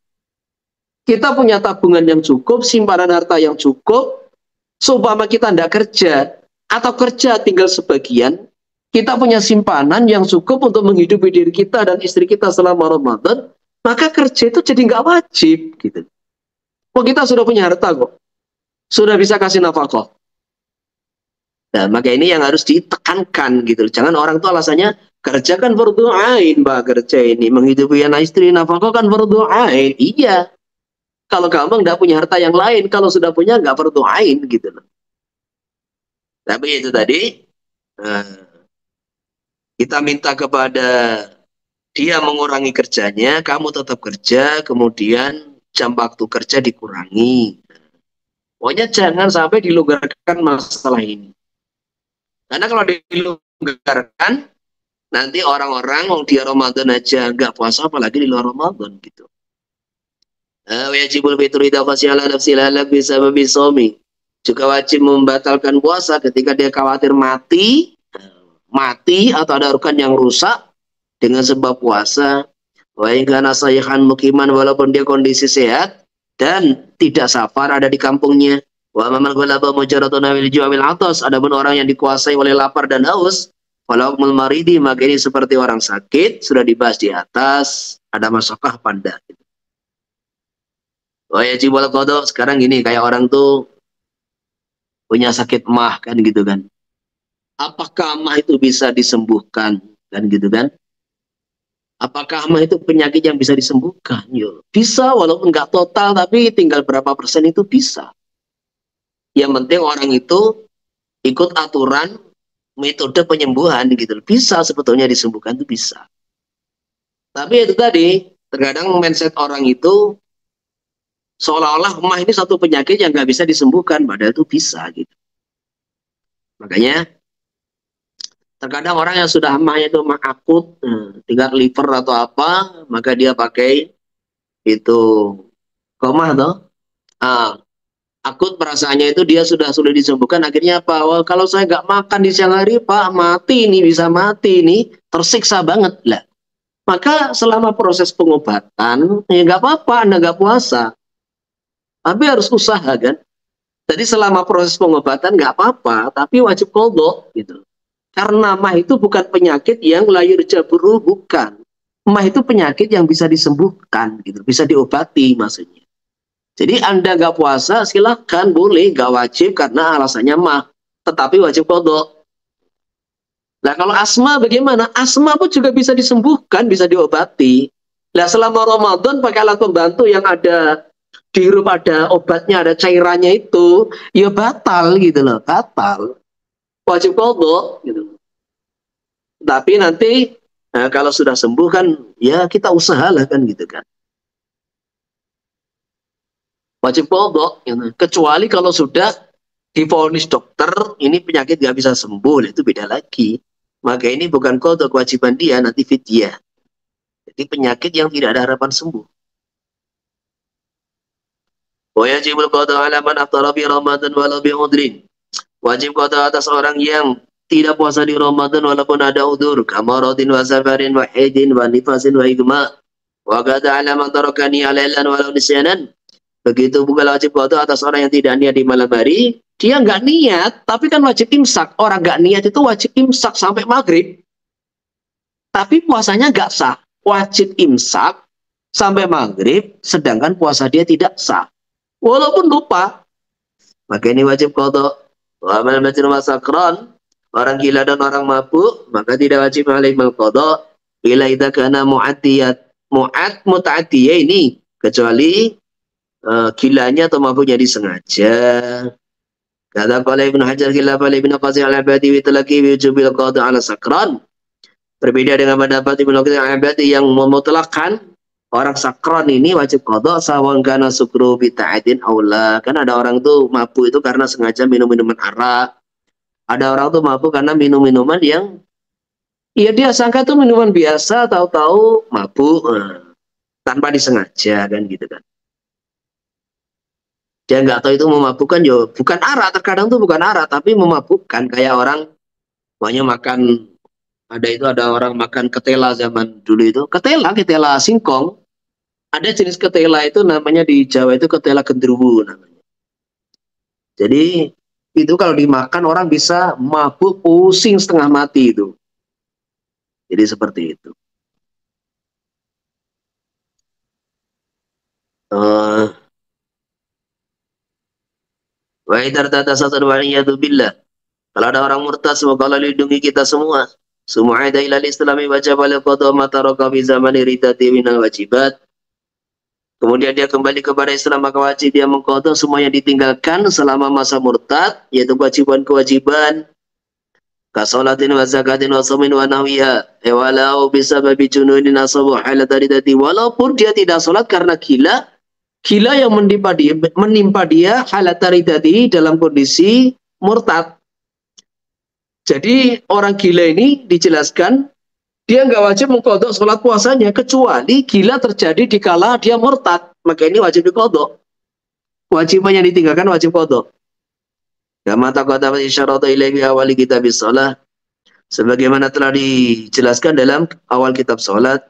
Kita punya tabungan yang cukup, simpanan harta yang cukup, seumpama kita tidak kerja atau kerja tinggal sebagian, kita punya simpanan yang cukup untuk menghidupi diri kita dan istri kita selama Ramadan, maka kerja itu jadi nggak wajib gitu. Oh, kita sudah punya harta kok, sudah bisa kasih nafkah. Nah, maka ini yang harus ditekankan gitu. Jangan orang tuh alasannya kerja kan fardu ain, Mbak, kerja ini menghidupi anak istri, nafkah kan fardu ain. Iya. Kalau kamu nggak punya harta yang lain, kalau sudah punya nggak fardu ain gitu loh. Tapi itu tadi kita minta kepada dia mengurangi kerjanya, kamu tetap kerja, kemudian jam waktu kerja dikurangi. Pokoknya jangan sampai dilonggarkan masalah ini. Karena kalau dilonggarkan, nanti orang-orang mau dia Ramadan aja nggak puasa, apalagi di luar Ramadan gitu. Wajibul fitri idza khasyiala nafsil halak bisababi shaumi. Juga wajib membatalkan puasa ketika dia khawatir mati mati atau ada organ yang rusak dengan sebab puasa. Wa in kana sayhan mukiman, walaupun dia kondisi sehat dan tidak safar, ada di kampungnya. Wa man ghalaba mujaradun awil ju' awil atas, adapun orang yang dikuasai oleh lapar dan haus, walau maridi, maka ini seperti orang sakit, sudah dibahas di atas, ada masyakah pada. Wa yajibul qada, sekarang gini, kayak orang tuh punya sakit mah kan gitu kan. Apakah mah itu bisa disembuhkan kan gitu kan? Apakah mah itu penyakit yang bisa disembuhkan? Yo, bisa, walaupun nggak total, tapi tinggal berapa persen itu bisa. Yang penting orang itu ikut aturan metode penyembuhan gitu. Bisa sebetulnya disembuhkan, itu bisa. Tapi itu tadi, terkadang mindset orang itu seolah-olah mah ini satu penyakit yang nggak bisa disembuhkan, padahal itu bisa gitu. Makanya terkadang orang yang sudah mahnya itu mah akut, tinggal liver atau apa, maka dia pakai itu koma toh. Akut perasaannya itu dia sudah disembuhkan, akhirnya apa? Wah, kalau saya nggak makan di siang hari, Pak, mati ini, bisa mati ini, tersiksa banget lah. Maka selama proses pengobatan, ya nggak apa-apa, Anda nggak puasa. Tapi harus usaha kan. Jadi selama proses pengobatan nggak apa-apa, tapi wajib qadha gitu. Karena mah itu bukan penyakit yang lahir jaburu, bukan. Mah itu penyakit yang bisa disembuhkan gitu, bisa diobati maksudnya. Jadi Anda nggak puasa, silahkan, boleh, nggak wajib karena alasannya mah, tetapi wajib qadha. Nah kalau asma bagaimana? Asma pun juga bisa disembuhkan, bisa diobati. Nah selama Ramadan pakai alat pembantu yang ada dihirup, ada obatnya, ada cairannya itu, ya batal gitu loh, batal. Wajib qadha gitu. Tapi nanti kalau sudah sembuh kan, ya kita usahalah kan gitu kan. Wajib qadha gitu. Kecuali kalau sudah divonis dokter ini penyakit nggak bisa sembuh, itu beda lagi. Maka ini bukan qadha, kewajiban dia, nanti fidyah. Jadi penyakit yang tidak ada harapan sembuh. Wa yajibul qadha 'ala man aftara fi Ramadan walau bi udhrin. Wajib qadha atas orang yang tidak puasa di Ramadan walaupun ada udzur, kamaradin wa safarin wa haidin wa nifasin wa igma. Wa qadha 'ala man tarakani 'alailan walau nisyanan. Begitu pula wajib qadha atas orang yang tidak niat di malam hari. Dia nggak niat, tapi kan wajib imsak. Orang nggak niat itu wajib imsak sampai maghrib. Tapi puasanya nggak sah. Wajib imsak sampai maghrib, sedangkan puasa dia tidak sah. Walaupun lupa. Maka ini wajib qadha. Wa amal matin wa sakran, orang gila dan orang mabuk, maka tidak wajib alaih qadha bila idza kana muta'addiyah ini, kecuali gilanya atau mabuknya disengaja. Kata qala Ibnu Hajar khilaf Ibnu Qazim al-Abadi wa talaqi bi wujubil qadha ala sakran. Berbeda dengan pendapat Ibnu Qazim al-Abadi yang memutlakkan orang sakron ini wajib qadha sawan kana sukru bi ta'adin aula. Kan ada orang tuh mabuk itu karena sengaja minum minuman arak. Ada orang tuh mabuk karena minum minuman yang ya dia sangka tuh minuman biasa, tahu-tahu mabuk tanpa disengaja kan gitu kan. Dia nggak tahu itu memabukkan, yo bukan arak, terkadang tuh bukan arak tapi memabukkan, kayak orang banyak makan, ada orang makan ketela zaman dulu itu, ketela singkong. Ada jenis ketela itu namanya di Jawa itu ketela genderuwo namanya. Jadi itu kalau dimakan orang bisa mabuk, pusing setengah mati itu. Jadi seperti itu. Wa idar tatasatun waliyadu billah. Kalau ada orang murtad, semoga Allah lindungi kita semua. Sumu'aida ilal islami wajib al qadha mata raka fi zamani ridati minal wajibat. Kemudian dia kembali kepada Islam, maka wajib dia mengqadha semua yang ditinggalkan selama masa murtad, yaitu kewajiban-kewajiban kasolatin wa zakatin wa shamin wa nahwiha. Walau bisababi jununin asabu halat ridati, walaupun dia tidak sholat karena gila yang menimpa dia halat ridati dalam kondisi murtad. Jadi orang gila ini dijelaskan dia nggak wajib mengqadha sholat puasanya, kecuali gila terjadi di kala dia murtad, maka ini wajib diqadha. Kewajiban yang ditinggalkan wajib qadha. Kama taqaddama isyaratu ilaihi awali kitabis shalah. Sebagaimana telah dijelaskan dalam awal kitab salat.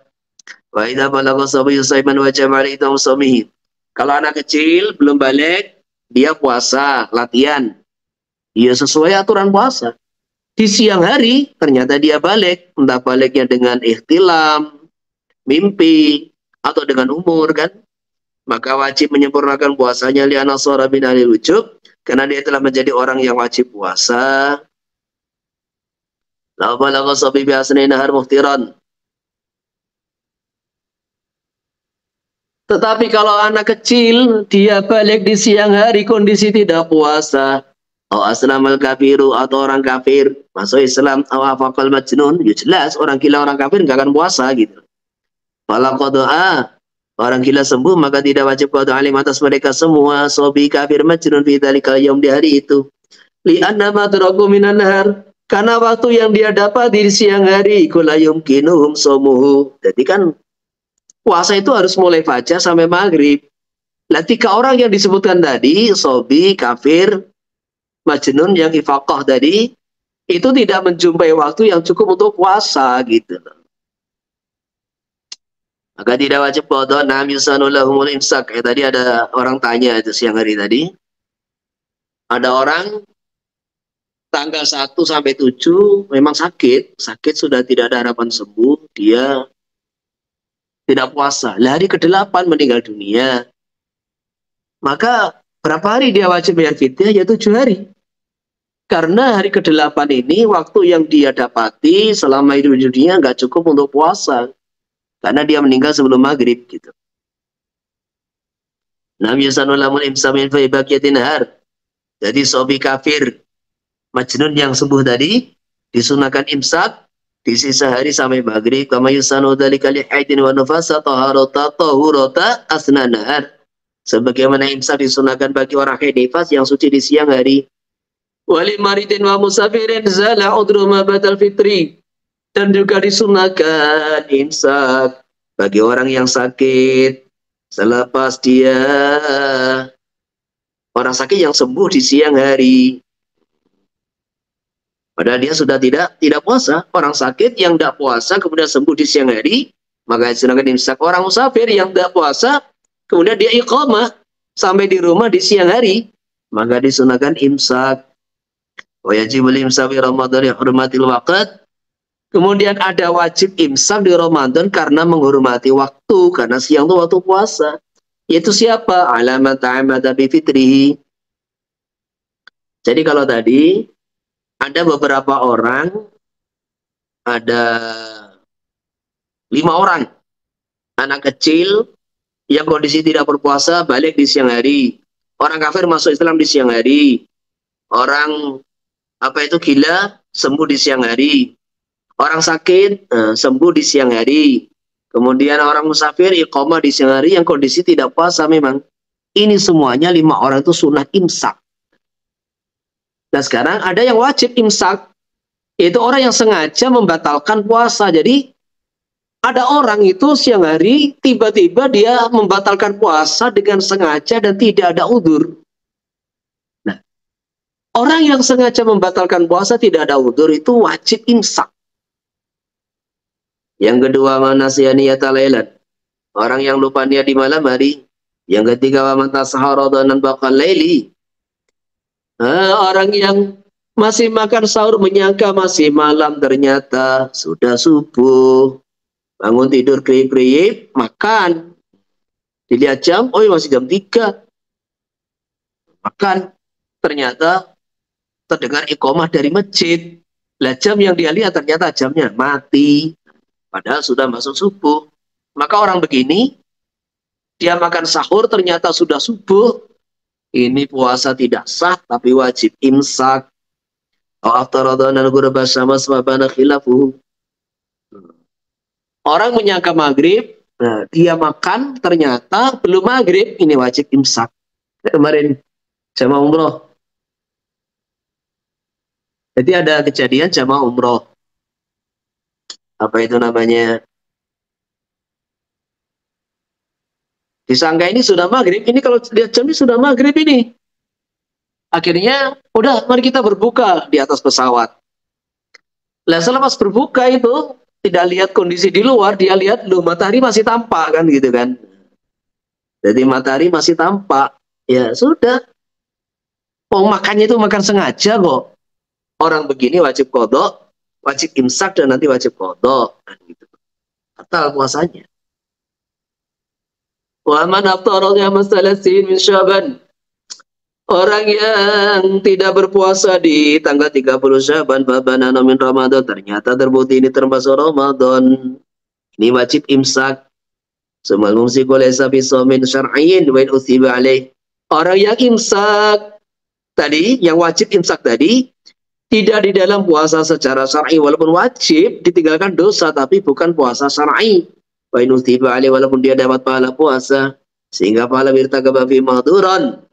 Wa idza balagha sabiyyu shayban wajib alaihi shaumihi. Kalau anak kecil belum balik, dia puasa, latihan. Dia sesuai aturan puasa. Di siang hari ternyata dia balik, entah baliknya dengan ihtilam, mimpi, atau dengan umur kan. Maka wajib menyempurnakan puasanya li'anna shara min ahli wujub, karena dia telah menjadi orang yang wajib puasa. La balagha sabi bi asni nahar muhtiran. Tetapi kalau anak kecil dia balik di siang hari kondisi tidak puasa, atau aslamal kafiru atau orang kafir masuk Islam, atau afaqal majnun, ya jelas orang gila orang kafir nggak akan puasa gitu. Fala qada'a, orang gila sembuh maka tidak wajib qada alim atas mereka semua sobi kafir majnun fi dzalikal yaum di hari itu. Li'anna ma taraku minan nahar, karena waktu yang dia dapat di siang hari kula yumkinuhum somuhu. Jadi kan puasa itu harus mulai fajar sampai maghrib. Nah, 3 orang yang disebutkan tadi, sobi, kafir, majnun yang ifaqah tadi, itu tidak menjumpai waktu yang cukup untuk puasa gitu. Maka tidak wajib qada, nam yusanulahumul imsak. Tadi ada orang tanya itu siang hari tadi. Ada orang tanggal 1 sampai 7 memang sakit sudah tidak ada harapan sembuh, dia tidak puasa. Lah hari ke-8 meninggal dunia. Maka berapa hari dia wajib bayar fidyah? Ya 7 hari. Karena hari ke-8 ini waktu yang dia dapati selama hidup di dunia nggak cukup untuk puasa. Karena dia meninggal sebelum maghrib gitu. Nam yusanulamun imsamin faibakiyatin har. Jadi sobi kafir majnun yang sembuh tadi disunahkan imsak di sisa hari sampai maghrib. Kama yusanu dzalika li haidin wa nufasa taharata tahurata asna nahar. Sebagaimana imsak disunahkan bagi orang haid nifas yang suci di siang hari. Wali maridin wa musafirin zala udru ma batal fitri. Dan juga disunahkan imsak bagi orang yang sakit selepas dia orang sakit yang sembuh di siang hari. Padahal dia sudah tidak puasa. Orang sakit yang tidak puasa kemudian sembuh di siang hari, maka disunahkan imsak. Orang musafir yang tidak puasa kemudian dia iqamah sampai di rumah di siang hari, maka disunahkan imsak. Wa yajibul imsak fi Ramadan li hurmatil waqt. Kemudian ada wajib imsak di Ramadan karena menghormati waktu, karena siang itu waktu puasa. Yaitu siapa? Alamat ta'amada bi fitrihi. Jadi kalau tadi ada beberapa orang, ada 5 orang anak kecil yang kondisi tidak berpuasa balik di siang hari. Orang kafir masuk Islam di siang hari. Orang gila sembuh di siang hari. Orang sakit sembuh di siang hari. Kemudian orang musafir iqamah di siang hari yang kondisi tidak puasa memang. Ini semuanya 5 orang itu sunnah imsak. Nah sekarang ada yang wajib imsak. Itu orang yang sengaja membatalkan puasa. Jadi ada orang itu siang hari tiba-tiba dia membatalkan puasa dengan sengaja dan tidak ada udzur. Nah, orang yang sengaja membatalkan puasa tidak ada udzur itu wajib imsak. Yang kedua, manasiyaniyata lailan. Orang yang lupa niat di malam hari. Yang ketiga, wa man tasahara dhanan baqal laili. Orang yang masih makan sahur menyangka masih malam, ternyata sudah subuh. Bangun tidur kriip-kriip, makan. Dilihat jam, oh masih jam 3. Makan. Ternyata terdengar iqamah dari masjid. Lah jam yang dia lihat ternyata jamnya mati. Padahal sudah masuk subuh. Maka orang begini, dia makan sahur ternyata sudah subuh. Ini puasa tidak sah, tapi wajib imsak. Orang menyangka maghrib, nah, dia makan ternyata belum maghrib, ini wajib imsak. Kemarin jamaah umroh. Jadi ada kejadian jamaah umroh. Apa itu namanya? Disangka ini sudah maghrib, ini kalau lihat jam ini sudah maghrib ini. Akhirnya, udah mari kita berbuka di atas pesawat. Lah selepas berbuka itu tidak lihat kondisi di luar, dia lihat loh matahari masih tampak kan gitu kan. Jadi matahari masih tampak. Ya sudah. Oh makannya itu makan sengaja kok. Orang begini wajib kodok, wajib imsak dan nanti wajib kodok. Kan gitu. Batal puasanya. Wa man aftara yawma salasin min Syaban. Orang yang tidak berpuasa di tanggal 30 Syaban babanana min Ramadan, ternyata terbukti ini termasuk Ramadan. Ini wajib imsak. Sumal mumsiku laysa bisomin syar'iyyin wa in uthiba alaih. Orang yang imsak tadi, yang wajib imsak tadi, tidak di dalam puasa secara syar'i, walaupun wajib ditinggalkan dosa, tapi bukan puasa syar'i. Wa in uthiba alaih, walaupun dia dapat pahala puasa, sehingga pahala irtakaba fi mahduran.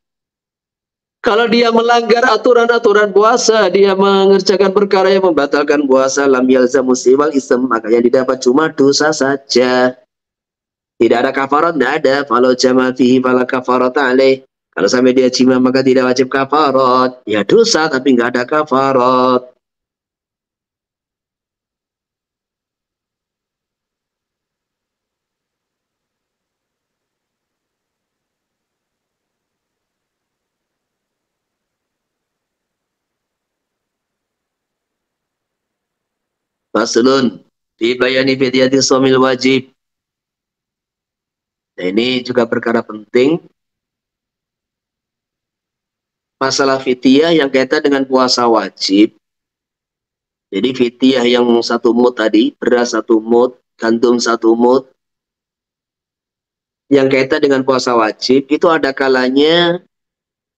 Kalau dia melanggar aturan-aturan puasa, dia mengerjakan perkara yang membatalkan puasa, lam yalzamu siwal ism, maka yang didapat cuma dosa saja. Tidak ada kafarat, tidak ada. Kalau jama fihi fala kafarat alaih. Kalau sampai dia jima maka tidak wajib kafarat. Ya dosa tapi nggak ada kafarat. Faslun fi bayani fidyati shaumil wajib. Nah, ini juga perkara penting. Masalah fidyah yang kaitan dengan puasa wajib. Jadi fidyah yang 1 mud tadi, beras 1 mud, gandum 1 mud, yang kaitan dengan puasa wajib, itu ada kalanya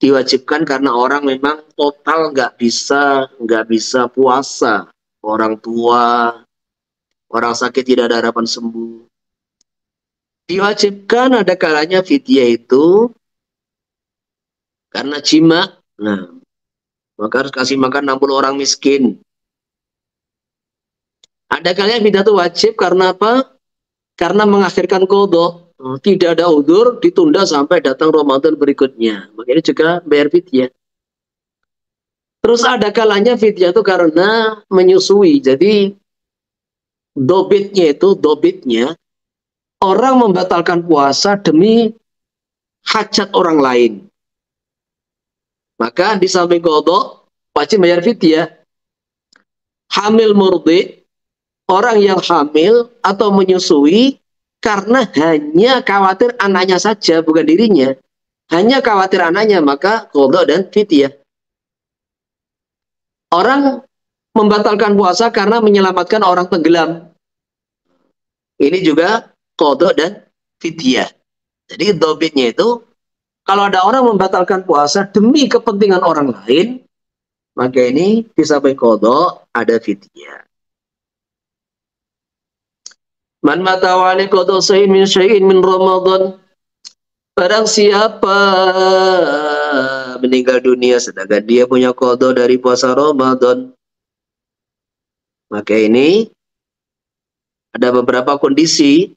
diwajibkan karena orang memang total nggak bisa puasa. Orang tua, orang sakit tidak ada harapan sembuh. Diwajibkan ada kalanya fidyah itu karena jima. Nah, maka harus kasih makan 60 orang miskin. Ada kalanya fidyah itu wajib karena apa? Karena mengakhirkan qadha. Tidak ada udzur, ditunda sampai datang Ramadan berikutnya. Makanya juga bayar fidyah. Terus ada kalanya fidyah itu karena menyusui. Jadi dobitnya orang membatalkan puasa demi hajat orang lain. Maka di samping qadha wajib bayar fidyah. Hamil murdi, orang yang hamil atau menyusui karena hanya khawatir anaknya saja, bukan dirinya. Hanya khawatir anaknya, maka qadha dan fidyah. Orang membatalkan puasa karena menyelamatkan orang tenggelam. Ini juga qadha dan fidyah. Jadi dobitnya itu, kalau ada orang membatalkan puasa demi kepentingan orang lain, maka ini disamping qadha ada fidyah. Man mata wa qadha syai'in min syai'in min Ramadan. Barang siapa meninggal dunia sedangkan dia punya qadha dari puasa Ramadan, maka ini ada beberapa kondisi.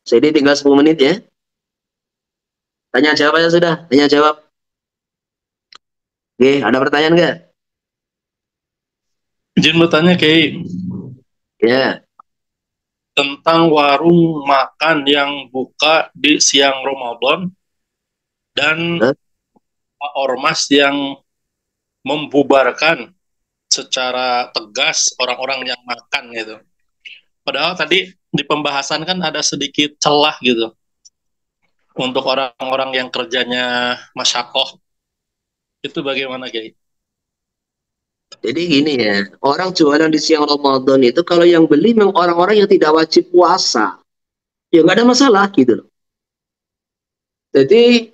Jadi tinggal 10 menit ya. Tanya jawab aja sudah. Tanya jawab. Oke, ada pertanyaan nggak? Izin bertanya Kiai, Ya. tentang warung makan yang buka di siang Ramadan dan Hah? ormas yang membubarkan secara tegas orang-orang yang makan gitu. Padahal tadi di pembahasan kan ada sedikit celah gitu untuk orang-orang yang kerjanya masyakoh. Itu bagaimana Kiai? Jadi gini ya, orang jualan di siang Ramadan itu kalau yang beli memang orang-orang yang tidak wajib puasa, ya nggak ada masalah gitu loh. Jadi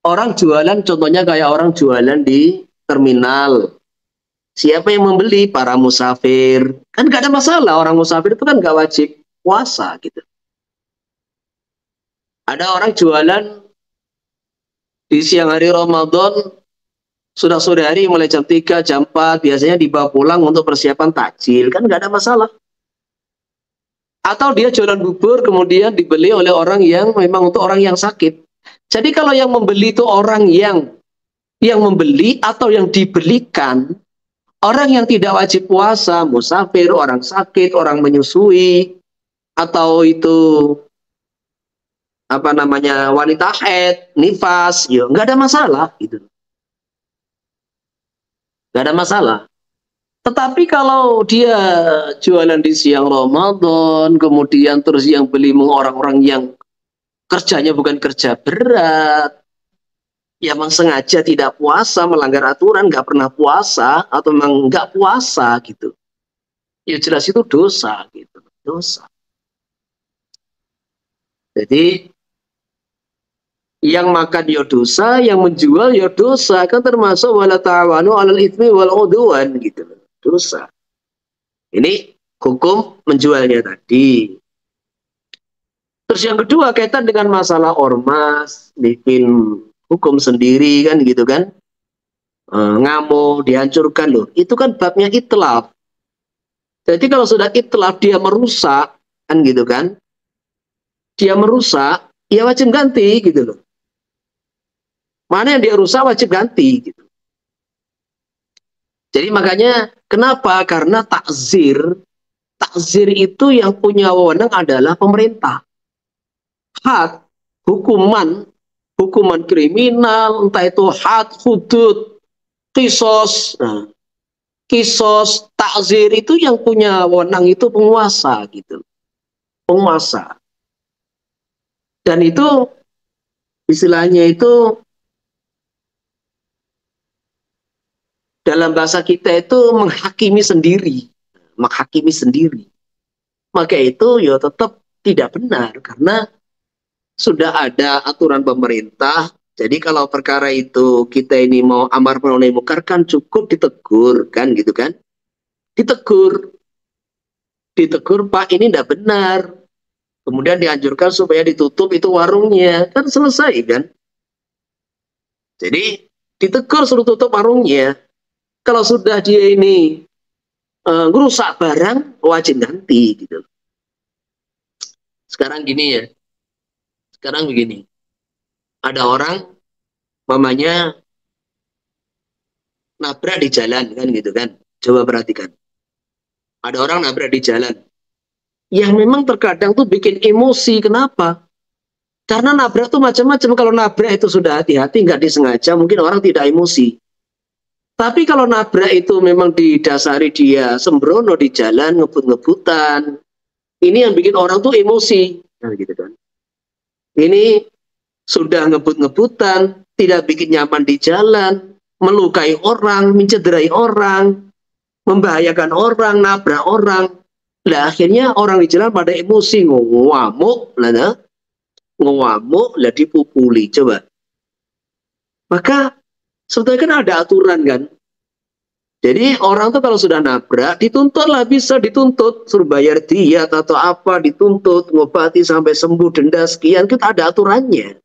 orang jualan, contohnya kayak orang jualan di terminal. Siapa yang membeli? Para musafir. Kan nggak ada masalah, orang musafir itu kan nggak wajib puasa gitu. Ada orang jualan di siang hari Ramadan, sudah sore hari mulai jam 3, jam 4, biasanya dibawa pulang untuk persiapan takjil. Kan nggak ada masalah. Atau dia jualan bubur kemudian dibeli oleh orang yang memang untuk orang yang sakit. Jadi kalau yang membeli itu orang yang membeli atau yang dibelikan, orang yang tidak wajib puasa, musafir, orang sakit, orang menyusui, atau itu apa namanya wanita haid, nifas, ya nggak ada masalah gitu, nggak ada masalah. Tetapi kalau dia jualan di siang Ramadan, kemudian terus yang beli orang-orang yang kerjanya bukan kerja berat, ya memang sengaja tidak puasa, melanggar aturan, nggak pernah puasa, atau memang nggak puasa gitu, ya jelas itu dosa gitu, dosa. Jadi yang makan ya dosa, yang menjual ya dosa, kan termasuk wala ta'awanu 'alal itsmi wal 'udwan gitu, dosa. Ini hukum menjualnya tadi. Terus yang kedua kaitan dengan masalah ormas, bikin hukum sendiri kan gitu kan, ngamuk, dihancurkan loh. Itu kan babnya itlaf. Jadi kalau sudah itlaf dia merusak kan gitu kan, dia merusak, ya wajib ganti gitu loh. Mana yang dia rusak wajib ganti gitu. Jadi makanya kenapa? Karena takzir itu yang punya wewenang adalah pemerintah. Had, hukuman kriminal, entah itu had, hudud, kisos. Nah, kisos, takzir itu yang punya wewenang itu penguasa gitu. Penguasa. Dan itu istilahnya itu dalam bahasa kita itu menghakimi sendiri. Menghakimi sendiri. Maka itu ya tetap tidak benar karena sudah ada aturan pemerintah. Jadi kalau perkara itu kita ini mau amar ma'ruf nahi munkar kan cukup ditegur kan gitu kan. Ditegur. Ditegur Pak ini tidak benar. Kemudian dianjurkan supaya ditutup itu warungnya. Kan selesai kan. Jadi ditegur suruh tutup warungnya. Kalau sudah dia ini ngerusak barang wajib ganti gitu. Sekarang gini ya. Sekarang begini. Ada orang mamanya nabrak di jalan kan gitu kan. Coba perhatikan. Ada orang nabrak di jalan. Yang memang terkadang tuh bikin emosi. Kenapa? Karena nabrak tuh macam-macam. Kalau nabrak itu sudah hati-hati, nggak disengaja, mungkin orang tidak emosi. Tapi kalau nabrak itu memang didasari dia sembrono di jalan, ngebut-ngebutan. Ini yang bikin orang tuh emosi. Nah, gitu kan. Ini sudah ngebut-ngebutan, tidak bikin nyaman di jalan, melukai orang, mencederai orang, membahayakan orang, nabrak orang. Lah akhirnya orang di jalan pada emosi, ngamuk, lah dipukuli. Coba. Maka sebetulnya kan ada aturan kan. Jadi orang tuh kalau sudah nabrak, dituntut lah, bisa dituntut, suruh bayar diat atau apa, dituntut, ngobati sampai sembuh, denda sekian, kita ada aturannya.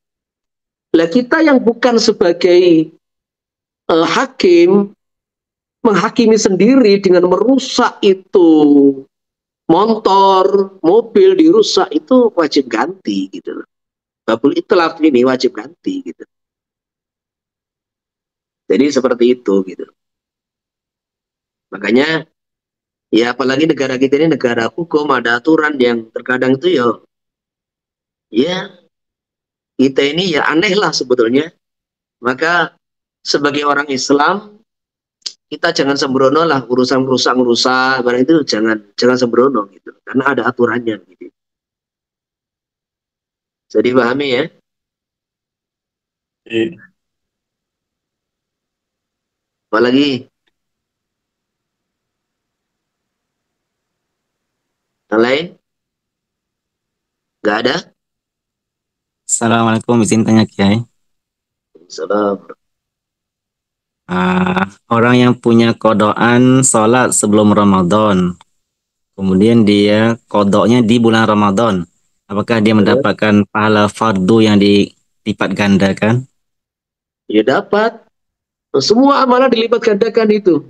Lah kita yang bukan sebagai hakim, menghakimi sendiri dengan merusak itu motor, mobil dirusak, itu wajib ganti gitu loh. Babul itlaf ini wajib ganti gitu. Jadi seperti itu gitu. Makanya ya apalagi negara kita ini negara hukum, ada aturan yang terkadang itu ya kita ini ya aneh lah sebetulnya. Maka sebagai orang Islam kita jangan sembrono lah urusan rusak barang itu, jangan sembrono gitu karena ada aturannya gitu. Jadi pahami ya. Apalagi yang lain? Nggak ada? Assalamualaikum, izin tanya Kiai. Salam. Orang yang punya kodokan sholat sebelum Ramadan, kemudian dia kodoknya di bulan Ramadan, apakah dia mendapatkan pahala fardu yang dilipat gandakan? Ya dapat. Semua amalan dilipat gandakan itu.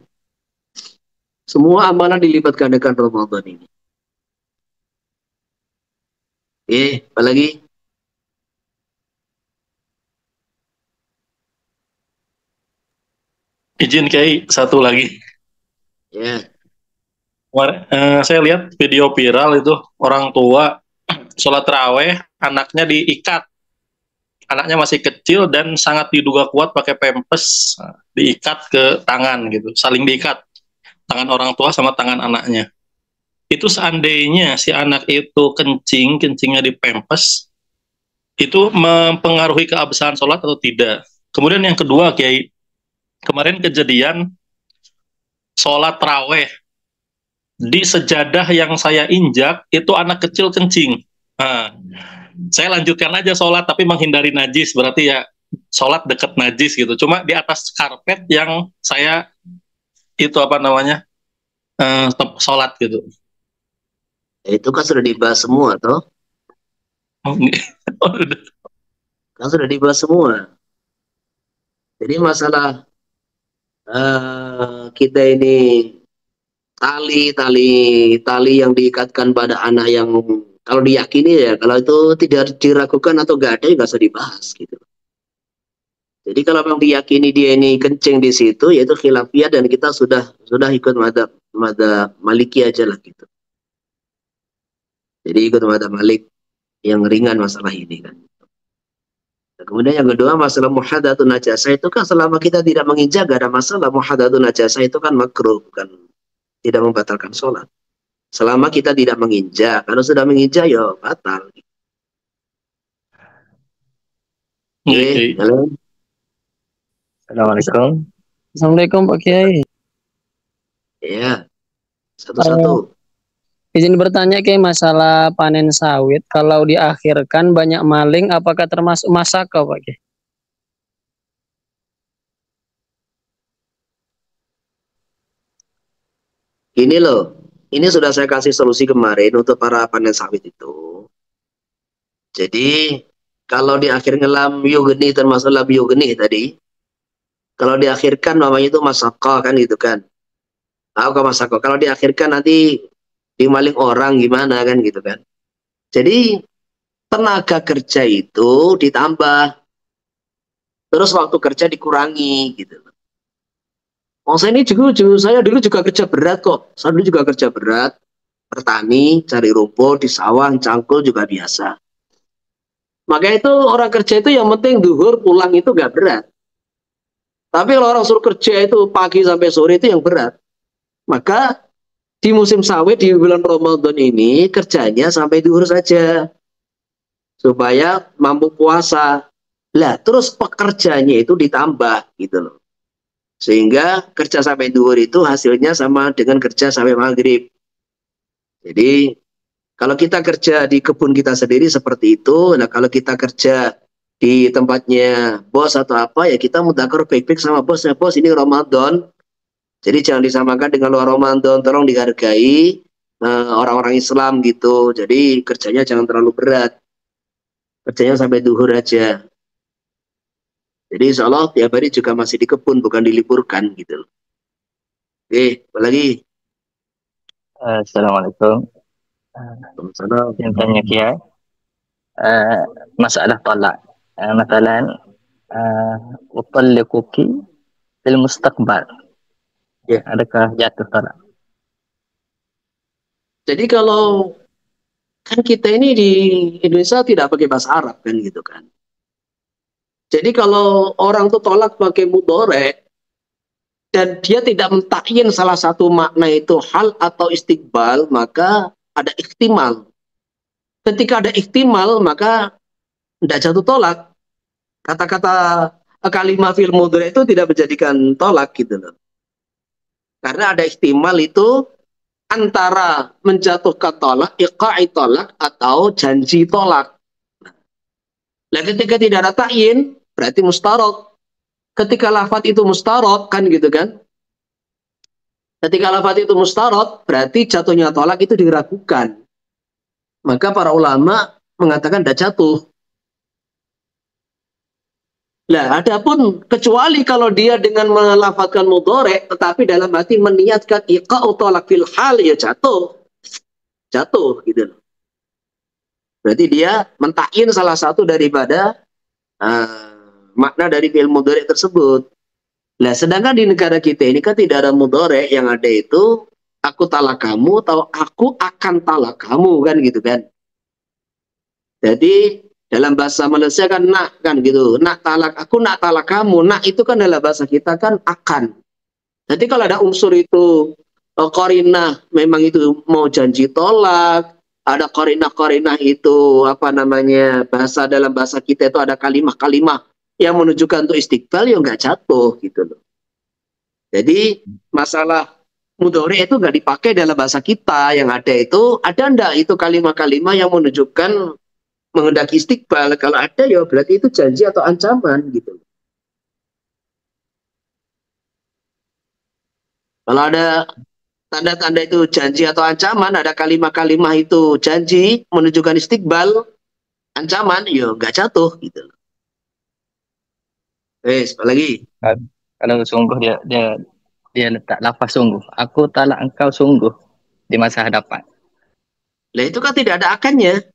Semua amalan dilipat gandakan Ramadan ini. Apa lagi? Izin Kiai, satu lagi. Ya. Saya lihat video viral itu orang tua sholat terawih, anaknya diikat, anaknya masih kecil dan sangat diduga kuat pakai pempes, diikat ke tangan gitu, saling diikat tangan orang tua sama tangan anaknya. Itu seandainya si anak itu kencingnya di pempes, itu mempengaruhi keabsahan sholat atau tidak? Kemudian yang kedua, Kiai, kemarin kejadian sholat terawih di sejadah yang saya injak itu anak kecil kencing. Nah, saya lanjutkan aja sholat tapi menghindari najis, berarti ya sholat deket najis gitu. Cuma di atas karpet yang saya itu apa namanya sholat gitu. Itu kan sudah dibahas semua, toh? Kan sudah dibahas semua. Jadi masalah kita ini tali yang diikatkan pada anak yang kalau diyakini ya, kalau itu tidak diragukan atau nggak ada, ya nggak usah dibahas gitu. Jadi kalau memang diyakini dia ini kencing di situ, yaitu khilafiyah dan kita sudah ikut madzhab Maliki aja lah gitu. Jadi ikut madzhab Malik yang ringan masalah ini kan. Nah, kemudian yang kedua masalah muhadatsun najasah itu kan selama kita tidak menginjak gak ada masalah. Muhadatsun najasah itu kan makruh, bukan tidak membatalkan sholat. Selama kita tidak menginjak, kalau sudah menginjak ya batal. Oke, halo. Assalamualaikum. Assalamualaikum Pak Kiai. Ya, satu-satu. Izin bertanya Kiai masalah panen sawit. Kalau diakhirkan banyak maling, apakah termasuk masaka Pak Kiai? Ini loh, ini sudah saya kasih solusi kemarin untuk para panen sawit itu. Jadi kalau di akhir ngelam yugeni termasuk lam yugeni tadi, kalau diakhirkan namanya itu masaka kan gitu kan. Tahu masaka. Kalau diakhirkan nanti dimaling orang gimana kan gitu kan. Jadi tenaga kerja itu ditambah, terus waktu kerja dikurangi gitu. Saya dulu juga kerja berat kok. Saya dulu juga kerja berat, bertani, cari rumput di sawah, cangkul juga biasa. Maka itu orang kerja itu yang penting duhur pulang itu gak berat. Tapi kalau orang suruh kerja itu pagi sampai sore itu yang berat. Maka di musim sawit di bulan Ramadan ini kerjanya sampai duhur saja. Supaya mampu puasa. Lah terus pekerjanya itu ditambah gitu loh. Sehingga kerja sampai duhur itu hasilnya sama dengan kerja sampai maghrib. Jadi kalau kita kerja di kebun kita sendiri seperti itu, nah kalau kita kerja di tempatnya bos atau apa ya kita mudzakkar baik-baik sama bosnya, bos ini Ramadan, jadi jangan disamakan dengan luar Ramadan, tolong dihargai orang-orang Islam gitu, jadi kerjanya jangan terlalu berat, kerjanya sampai duhur aja. Jadi insya Allah tiap hari juga masih di kebun, bukan diliburkan gitu. Oke, apa lagi? Assalamualaikum. Salam. Yang tanya Kiai, masalah talak. Misalnya, utalliquki fil mustaqbal. Ya. Adakah jatuh talak? Jadi kalau kan kita ini di Indonesia tidak pakai bahasa Arab kan gitu kan. Jadi kalau orang tuh tolak pakai mudhari dan dia tidak mentakyin salah satu makna itu hal atau istiqbal, maka ada ihtimal. Ketika ada ihtimal, maka tidak jatuh tolak. Kata-kata kalimah fil mudhari itu tidak menjadikan tolak gitu loh. Karena ada ihtimal itu antara menjatuhkan tolak, iqa'i tolak atau janji tolak. Nah, ketika tidak ada ta'yin, berarti mustarok. Ketika lafadz itu mustarok, kan gitu kan? Ketika lafadz itu mustarok, berarti jatuhnya tolak itu diragukan. Maka para ulama mengatakan tidak jatuh. Nah, adapun kecuali kalau dia dengan melafadzkan mudhari, tetapi dalam hati meniatkan iqa'u tolak fil hal, ya jatuh. Jatuh, gitu. Berarti dia mentakin salah satu daripada makna dari fi'il mudhari tersebut. Nah, sedangkan di negara kita ini kan tidak ada mudhari, yang ada itu aku talak kamu atau aku akan talak kamu kan gitu kan. Jadi dalam bahasa Malaysia kan nak kan gitu. Nak talak aku, nak talak kamu. Nak itu kan dalam bahasa kita kan akan. Jadi kalau ada unsur itu qarinah memang itu mau janji tolak, ada qarinah-qarinah itu apa namanya dalam bahasa kita itu ada kalimah-kalimah yang menunjukkan untuk istiqbal, ya nggak jatuh gitu loh. Jadi masalah mudhari itu nggak dipakai dalam bahasa kita, yang ada itu ada ndak itu kalimah-kalimah yang menunjukkan menghendaki istiqbal. Kalau ada ya berarti itu janji atau ancaman gitu. Kalau ada tanda-tanda itu janji atau ancaman, ada kalimah-kalimah itu janji menunjukkan istiqbal, ancaman, ya nggak jatuh gitu. Apa lagi? Kalau sungguh dia letak lafaz sungguh. Aku talak engkau sungguh di masa hadapan. Nah itu kan tidak ada akannya.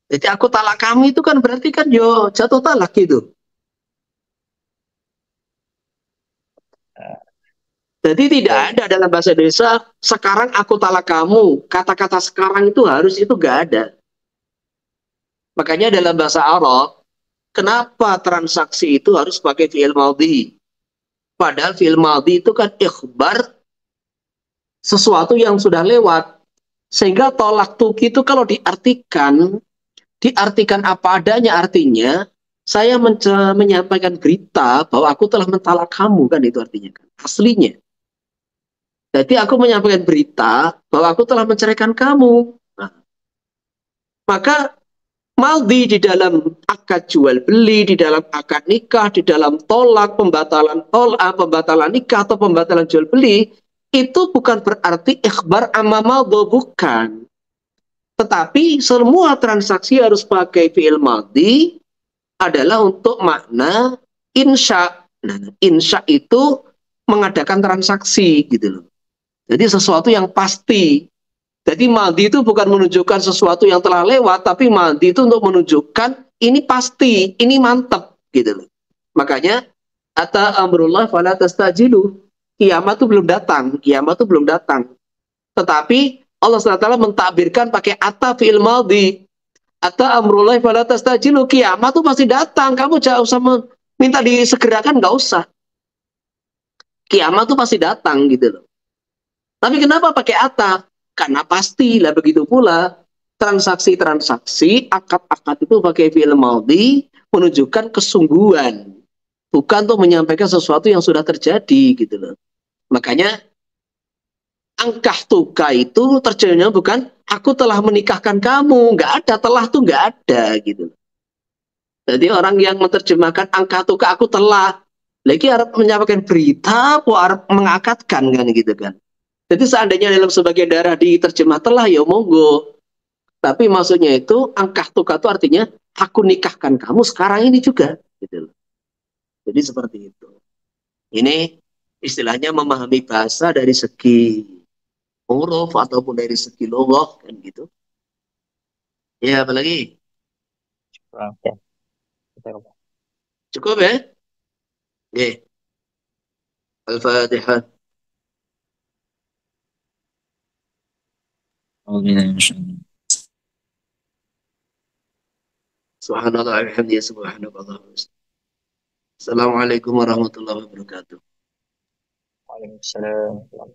Jadi aku talak kamu itu kan berarti kan yo jatuh talak gitu. Jadi tidak ada dalam bahasa Indonesia sekarang aku talak kamu. Kata-kata sekarang itu harus itu nggak ada. Makanya dalam bahasa Arab, kenapa transaksi itu harus pakai fi'il madhi? Padahal fi'il madhi itu kan ikhbar sesuatu yang sudah lewat. Sehingga tolak tuki itu kalau diartikan apa adanya, artinya saya menyampaikan berita bahwa aku telah mentalak kamu, kan itu artinya kan aslinya. Jadi aku menyampaikan berita bahwa aku telah menceraikan kamu. Nah, maka maldi di dalam akad jual beli, di dalam akad nikah, di dalam tolak, pembatalan nikah atau pembatalan jual beli, itu bukan berarti ikhbar amma madhi, bukan. Tetapi semua transaksi harus pakai fi'il madhi adalah untuk makna insya. Nah, insya itu mengadakan transaksi gitu loh. Jadi sesuatu yang pasti. Jadi madhi itu bukan menunjukkan sesuatu yang telah lewat, tapi madhi itu untuk menunjukkan ini pasti, ini mantap gitu loh. Makanya ata amrullah fala tastajilu. Kiamat itu belum datang, kiamat itu belum datang. Tetapi Allah SWT mentakbirkan pakai ata fi'il madhi. Ata amrullah fala tastajilu. Kiamat itu pasti datang, kamu jangan usah minta disegerakan, nggak usah. Kiamat itu pasti datang gitu loh. Tapi kenapa pakai ata? Karena pasti lah, begitu pula transaksi-transaksi, akad-akad itu pakai fi'il madhi menunjukkan kesungguhan, bukan untuk menyampaikan sesuatu yang sudah terjadi gitu loh. Makanya angkah tuka itu terjadinya bukan aku telah menikahkan kamu, nggak ada, telah tuh nggak ada gitu. Jadi orang yang menerjemahkan angkah tuka aku telah, lagi harap menyampaikan berita, harap mengakatkan kan gitu kan. Jadi seandainya dalam sebagian daerah diterjemah telah, ya monggo. Tapi maksudnya itu angkah tuka itu artinya aku nikahkan kamu sekarang ini juga gitu. Jadi seperti itu. Ini istilahnya memahami bahasa dari segi huruf ataupun dari segi logoh kan gitu. Ya, apalagi? Oke. Cukup ya? Oke. Al-Fatihah. Subhanallah alhamdulillah subhanallah. Assalamualaikum warahmatullahi wabarakatuh. Waalaikumsalam.